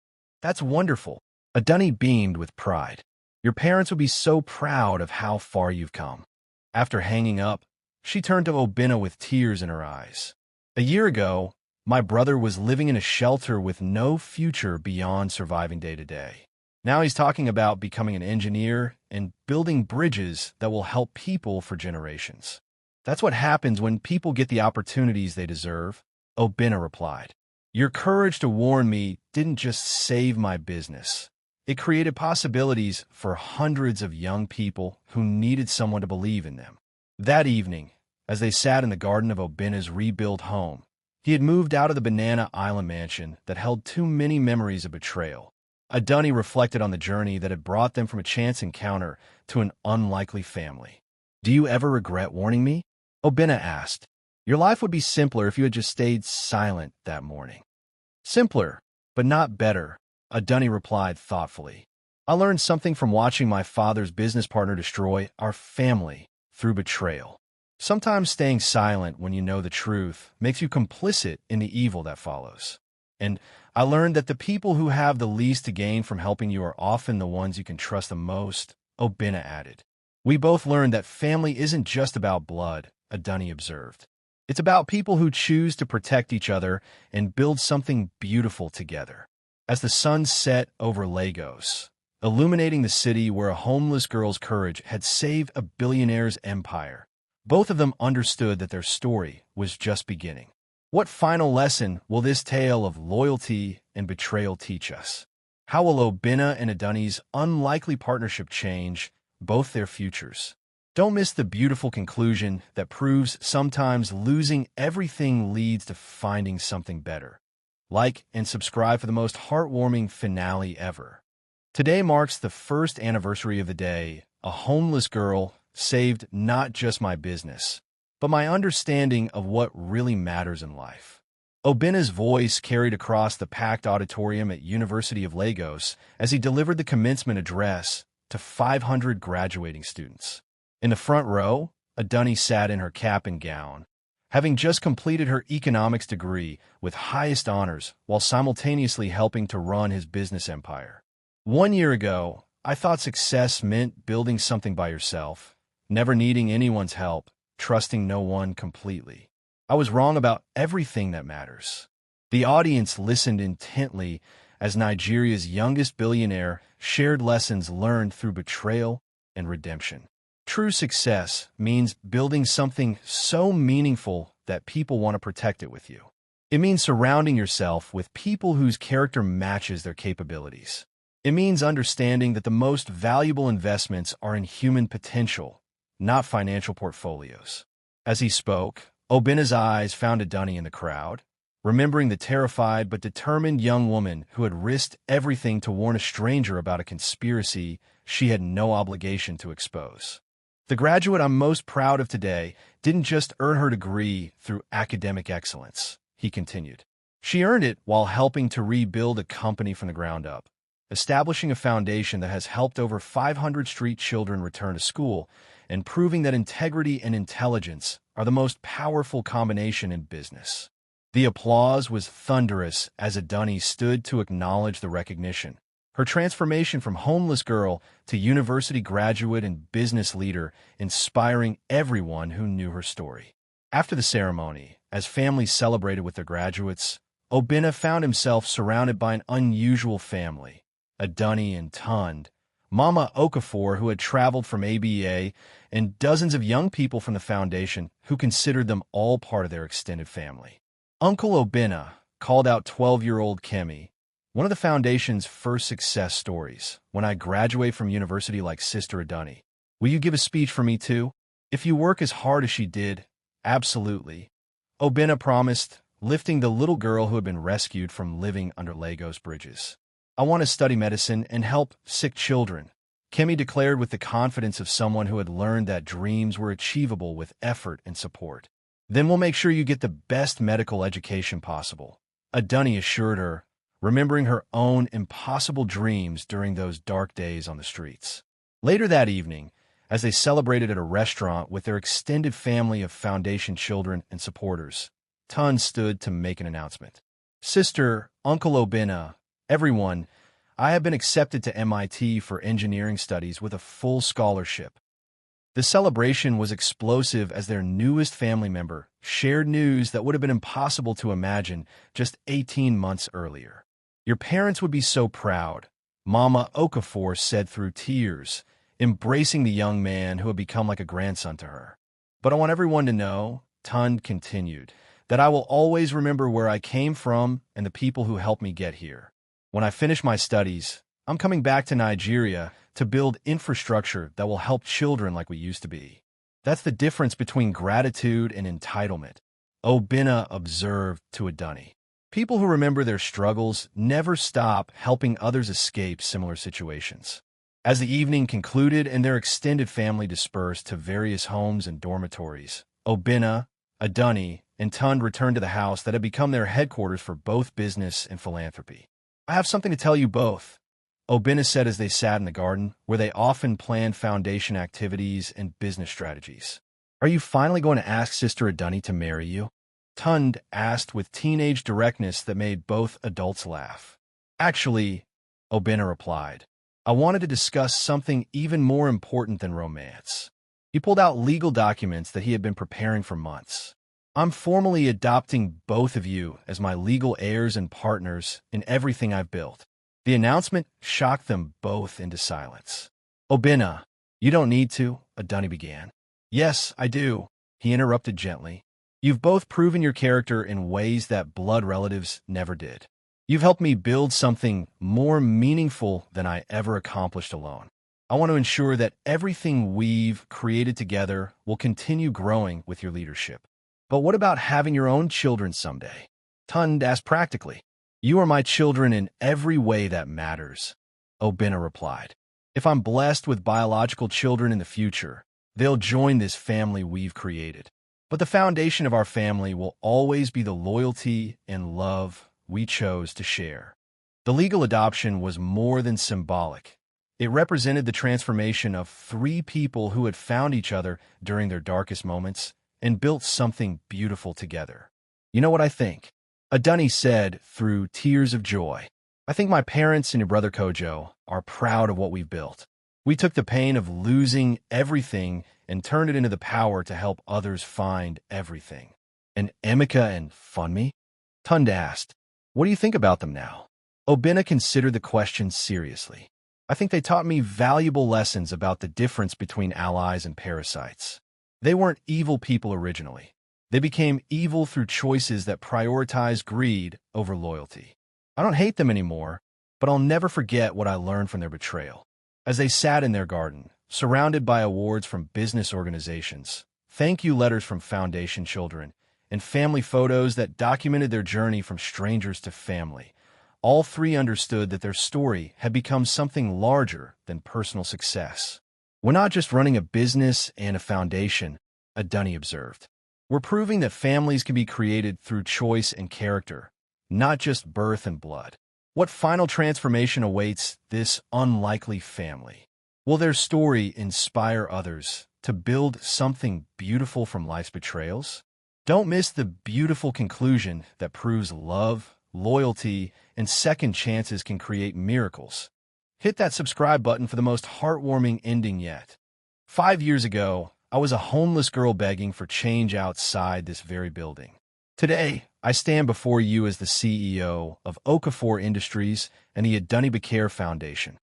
Speaker 1: That's wonderful. Adunni beamed with pride. Your parents would be so proud of how far you've come. After hanging up, she turned to Obinna with tears in her eyes. A year ago, my brother was living in a shelter with no future beyond surviving day to day. Now he's talking about becoming an engineer and building bridges that will help people for generations. That's what happens when people get the opportunities they deserve, Obinna replied. Your courage to warn me didn't just save my business. It created possibilities for hundreds of young people who needed someone to believe in them. That evening, as they sat in the garden of Obinna's rebuilt home, he had moved out of the Banana Island mansion that held too many memories of betrayal. Adunni reflected on the journey that had brought them from a chance encounter to an unlikely family. Do you ever regret warning me? Obinna asked. Your life would be simpler if you had just stayed silent that morning. Simpler, but not better, Adunni replied thoughtfully. I learned something from watching my father's business partner destroy our family through betrayal. Sometimes staying silent when you know the truth makes you complicit in the evil that follows. And I learned that the people who have the least to gain from helping you are often the ones you can trust the most, Obinna added. We both learned that family isn't just about blood, Adunni observed. It's about people who choose to protect each other and build something beautiful together. As the sun set over Lagos, illuminating the city where a homeless girl's courage had saved a billionaire's empire, both of them understood that their story was just beginning. What final lesson will this tale of loyalty and betrayal teach us? How will Obinna and Adunni's unlikely partnership change both their futures? Don't miss the beautiful conclusion that proves sometimes losing everything leads to finding something better. Like and subscribe for the most heartwarming finale ever. Today marks the first anniversary of the day a homeless girl saved not just my business, but my understanding of what really matters in life. Obinna's voice carried across the packed auditorium at University of Lagos as he delivered the commencement address to 500 graduating students. In the front row, Adunni sat in her cap and gown, having just completed her economics degree with highest honors while simultaneously helping to run his business empire. 1 year ago, I thought success meant building something by yourself, never needing anyone's help, trusting no one completely. I was wrong about everything that matters. The audience listened intently as Nigeria's youngest billionaire shared lessons learned through betrayal and redemption. True success means building something so meaningful that people want to protect it with you. It means surrounding yourself with people whose character matches their capabilities. It means understanding that the most valuable investments are in human potential, not financial portfolios. As he spoke, Obinna's eyes found Adunni in the crowd, remembering the terrified but determined young woman who had risked everything to warn a stranger about a conspiracy she had no obligation to expose. The graduate I'm most proud of today didn't just earn her degree through academic excellence, he continued. She earned it while helping to rebuild a company from the ground up, establishing a foundation that has helped over 500 street children return to school and proving that integrity and intelligence are the most powerful combination in business. The applause was thunderous as Adunni stood to acknowledge the recognition. Her transformation from homeless girl to university graduate and business leader, inspiring everyone who knew her story. After the ceremony, as families celebrated with their graduates, Obinna found himself surrounded by an unusual family. Adunni and Tund, Mama Okafor, who had traveled from ABA, and dozens of young people from the foundation who considered them all part of their extended family. Uncle Obinna called out 12-year-old Kemi, one of the foundation's first success stories. When I graduate from university like Sister Adunni, will you give a speech for me too? If you work as hard as she did, absolutely, Obinna promised, lifting the little girl who had been rescued from living under Lagos bridges. I want to study medicine and help sick children, Kemi declared with the confidence of someone who had learned that dreams were achievable with effort and support. Then we'll make sure you get the best medical education possible, Adunni assured her, remembering her own impossible dreams during those dark days on the streets. Later that evening, as they celebrated at a restaurant with their extended family of foundation children and supporters, Tun stood to make an announcement. Sister, Uncle Obinna, everyone, I have been accepted to MIT for engineering studies with a full scholarship. The celebration was explosive as their newest family member shared news that would have been impossible to imagine just 18 months earlier. Your parents would be so proud, Mama Okafor said through tears, embracing the young man who had become like a grandson to her. But I want everyone to know, Tund continued, that I will always remember where I came from and the people who helped me get here. When I finish my studies, I'm coming back to Nigeria to build infrastructure that will help children like we used to be. That's the difference between gratitude and entitlement, Obinna observed to Adunni. People who remember their struggles never stop helping others escape similar situations. As the evening concluded and their extended family dispersed to various homes and dormitories, Obinna, Adunni, and Tund returned to the house that had become their headquarters for both business and philanthropy. I have something to tell you both, Obinna said as they sat in the garden, where they often planned foundation activities and business strategies. Are you finally going to ask Sister Adunni to marry you? Tund asked with teenage directness that made both adults laugh. Actually, Obinna replied, I wanted to discuss something even more important than romance. He pulled out legal documents that he had been preparing for months. I'm formally adopting both of you as my legal heirs and partners in everything I've built. The announcement shocked them both into silence. Obinna, you don't need to, Adunni began. Yes, I do, he interrupted gently. You've both proven your character in ways that blood relatives never did. You've helped me build something more meaningful than I ever accomplished alone. I want to ensure that everything we've created together will continue growing with your leadership. But what about having your own children someday? Tund asked practically. You are my children in every way that matters, Obinna replied. If I'm blessed with biological children in the future, they'll join this family we've created. But the foundation of our family will always be the loyalty and love we chose to share. The legal adoption was more than symbolic. It represented the transformation of three people who had found each other during their darkest moments and built something beautiful together. You know what I think? Adunni said through tears of joy. I think my parents and your brother Kojo are proud of what we've built. We took the pain of losing everything and turned it into the power to help others find everything. And Emeka and Funmi? Tund asked, what do you think about them now? Obinna considered the question seriously. I think they taught me valuable lessons about the difference between allies and parasites. They weren't evil people originally. They became evil through choices that prioritize greed over loyalty. I don't hate them anymore, but I'll never forget what I learned from their betrayal. As they sat in their garden, surrounded by awards from business organizations, thank you letters from foundation children, and family photos that documented their journey from strangers to family, all three understood that their story had become something larger than personal success. We're not just running a business and a foundation, Adunni observed. We're proving that families can be created through choice and character, not just birth and blood. What final transformation awaits this unlikely family? Will their story inspire others to build something beautiful from life's betrayals? Don't miss the beautiful conclusion that proves love, loyalty, and second chances can create miracles. Hit that subscribe button for the most heartwarming ending yet. 5 years ago, I was a homeless girl begging for change outside this very building. Today, I stand before you as the CEO of Okafor Industries and the Adunni Foundation.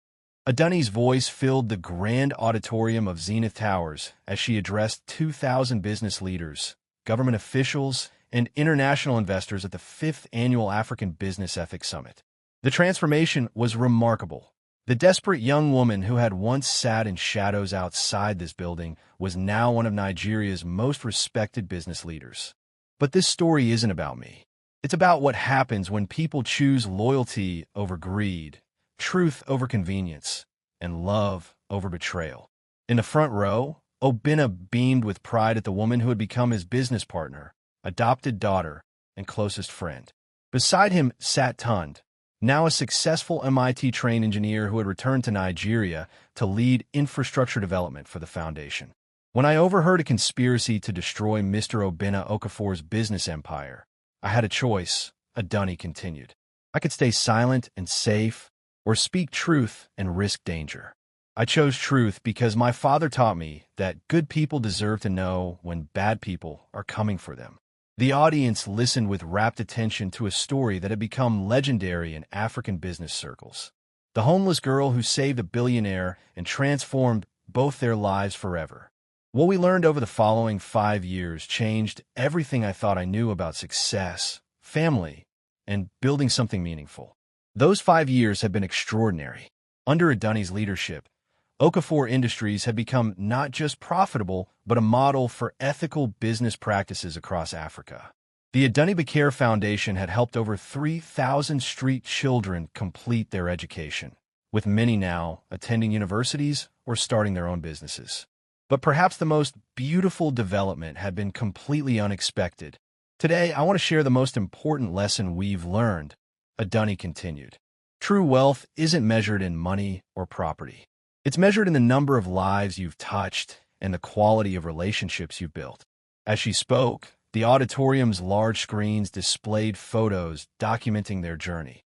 Speaker 1: Adunni's voice filled the grand auditorium of Zenith Towers as she addressed 2,000 business leaders, government officials, and international investors at the 5th Annual African Business Ethics Summit. The transformation was remarkable. The desperate young woman who had once sat in shadows outside this building was now one of Nigeria's most respected business leaders. But this story isn't about me. It's about what happens when people choose loyalty over greed, truth over convenience, and love over betrayal. In the front row, Obinna beamed with pride at the woman who had become his business partner, adopted daughter, and closest friend. Beside him sat Tund, now a successful MIT-trained engineer who had returned to Nigeria to lead infrastructure development for the foundation. When I overheard a conspiracy to destroy Mr. Obinna Okafor's business empire, I had a choice, Adunni continued. I could stay silent and safe, or speak truth and risk danger. I chose truth because my father taught me that good people deserve to know when bad people are coming for them. The audience listened with rapt attention to a story that had become legendary in African business circles. The homeless girl who saved a billionaire and transformed both their lives forever. What we learned over the following 5 years changed everything I thought I knew about success, family, and building something meaningful. Those 5 years have been extraordinary. Under Adunni's leadership, Okafor Industries had become not just profitable, but a model for ethical business practices across Africa. The Adunni Bekare Foundation had helped over 3,000 street children complete their education, with many now attending universities or starting their own businesses. But perhaps the most beautiful development had been completely unexpected. Today, I want to share the most important lesson we've learned, Adunni continued. True wealth isn't measured in money or property. It's measured in the number of lives you've touched and the quality of relationships you've built. As she spoke, the auditorium's large screens displayed photos documenting their journey.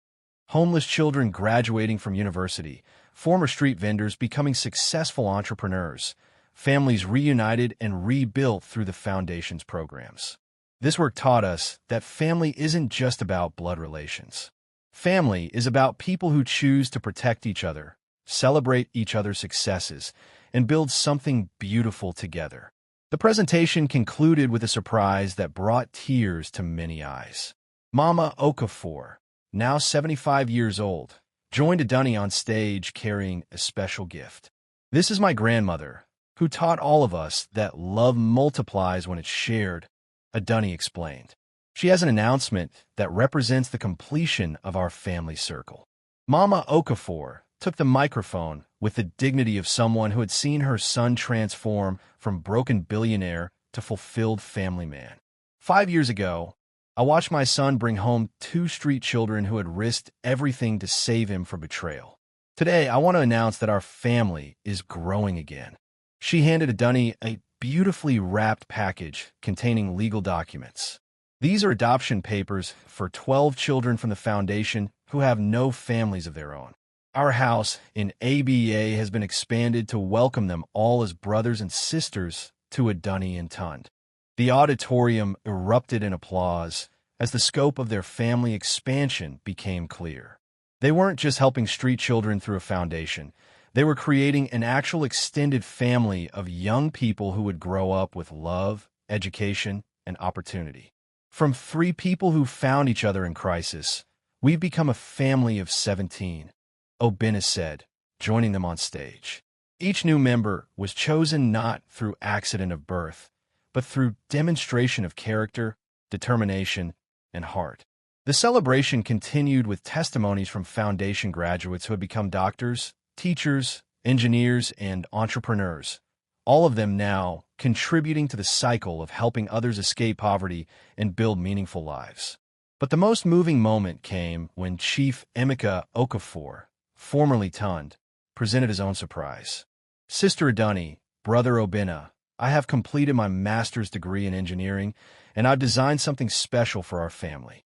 Speaker 1: Homeless children graduating from university, former street vendors becoming successful entrepreneurs, families reunited and rebuilt through the foundation's programs. This work taught us that family isn't just about blood relations. Family is about people who choose to protect each other, celebrate each other's successes, and build something beautiful together. The presentation concluded with a surprise that brought tears to many eyes. Mama Okafor, now 75 years old, joined Adunni on stage carrying a special gift. "This is my grandmother, who taught all of us that love multiplies when it's shared," Adunni explained. "She has an announcement that represents the completion of our family circle." Mama Okafor took the microphone with the dignity of someone who had seen her son transform from broken billionaire to fulfilled family man. "5 years ago, I watched my son bring home 2 street children who had risked everything to save him from betrayal. Today, I want to announce that our family is growing again." She handed Adunni a beautifully wrapped package containing legal documents. "These are adoption papers for 12 children from the foundation who have no families of their own. Our house in ABA has been expanded to welcome them all as brothers and sisters to Adunni and Tund." The auditorium erupted in applause as the scope of their family expansion became clear. They weren't just helping street children through a foundation. They were creating an actual extended family of young people who would grow up with love, education, and opportunity. "From 3 people who found each other in crisis, we've become a family of 17. Obinna said, joining them on stage. Each new member was chosen not through accident of birth, but through demonstration of character, determination, and heart. The celebration continued with testimonies from foundation graduates who had become doctors, teachers, engineers, and entrepreneurs, all of them now contributing to the cycle of helping others escape poverty and build meaningful lives. But the most moving moment came when Chief Emeka Okafor, formerly Tund, presented his own surprise. "Sister Adunni, Brother Obinna, I have completed my master's degree in engineering, and I've designed something special for our family."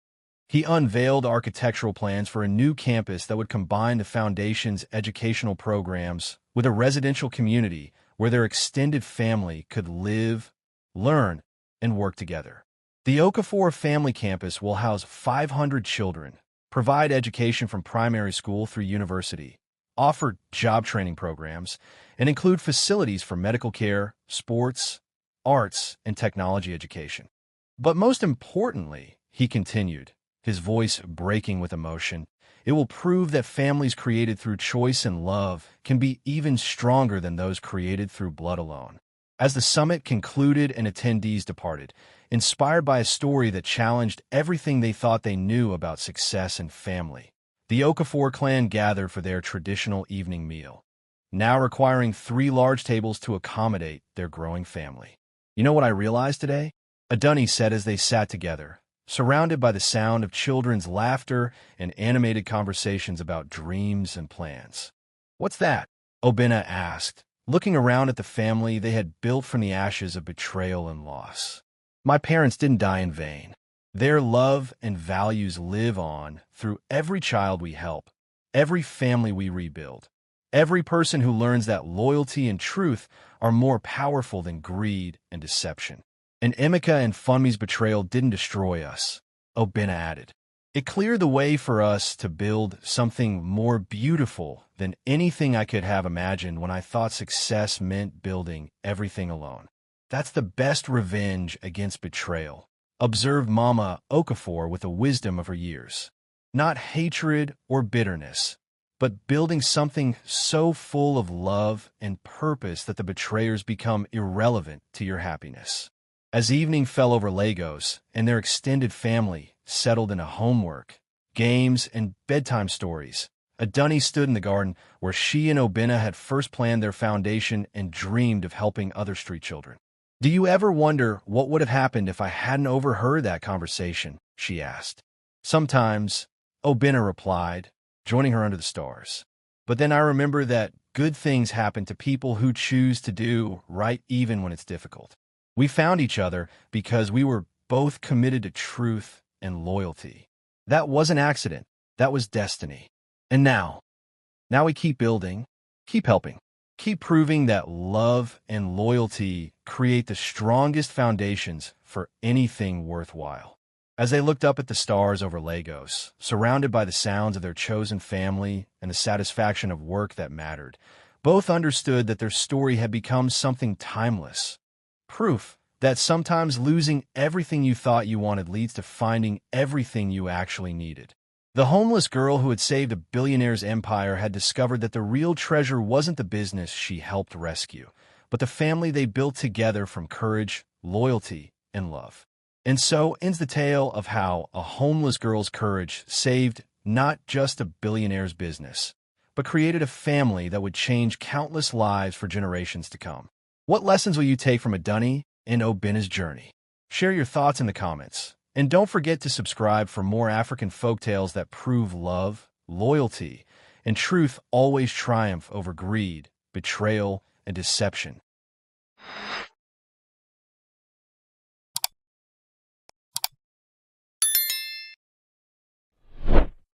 Speaker 1: He unveiled architectural plans for a new campus that would combine the foundation's educational programs with a residential community where their extended family could live, learn, and work together. The Okafor Family Campus will house 500 children, provide education from primary school through university, offer job training programs, and include facilities for medical care, sports, arts, and technology education. But most importantly, he continued, his voice breaking with emotion, it will prove that families created through choice and love can be even stronger than those created through blood alone. As the summit concluded and attendees departed, inspired by a story that challenged everything they thought they knew about success and family, the Okafor clan gathered for their traditional evening meal, now requiring 3 large tables to accommodate their growing family. "You know what I realized today?" Adunni said as they sat together, surrounded by the sound of children's laughter and animated conversations about dreams and plans. "What's that?" Obinna asked, looking around at the family they had built from the ashes of betrayal and loss. "My parents didn't die in vain. Their love and values live on through every child we help," every family we rebuild, every person who learns that loyalty and truth are more powerful than greed and deception. And Emeka and Funmi's betrayal didn't destroy us, Obinna added. It cleared the way for us to build something more beautiful than anything I could have imagined when I thought success meant building everything alone. That's the best revenge against betrayal, observed Mama Okafor with the wisdom of her years. Not hatred or bitterness, but building something so full of love and purpose that the betrayers become irrelevant to your happiness. As evening fell over Lagos and their extended family settled into homework, games, and bedtime stories, Adunni stood in the garden where she and Obinna had first planned their foundation and dreamed of helping other street children. "Do you ever wonder what would have happened if I hadn't overheard that conversation?" she asked. "Sometimes," Obinna replied, joining her under the stars. "But then I remember that good things happen to people who choose to do right even when it's difficult. We found each other because we were both committed to truth and loyalty. That wasn't accident. That was destiny. And now we keep building, keep helping, keep proving that love and loyalty create the strongest foundations for anything worthwhile." As they looked up at the stars over Lagos, surrounded by the sounds of their chosen family and the satisfaction of work that mattered, both understood that their story had become something timeless. Proof that sometimes losing everything you thought you wanted leads to finding everything you actually needed. The homeless girl who had saved a billionaire's empire had discovered that the real treasure wasn't the business she helped rescue, but the family they built together from courage, loyalty, and love. And so ends the tale of how a homeless girl's courage saved not just a billionaire's business, but created a family that would change countless lives for generations to come. What lessons will you take from Adunni and Obinna's journey? Share your thoughts in the comments. And don't forget to subscribe for more African folktales that prove love, loyalty, and truth always triumph over greed, betrayal, and deception.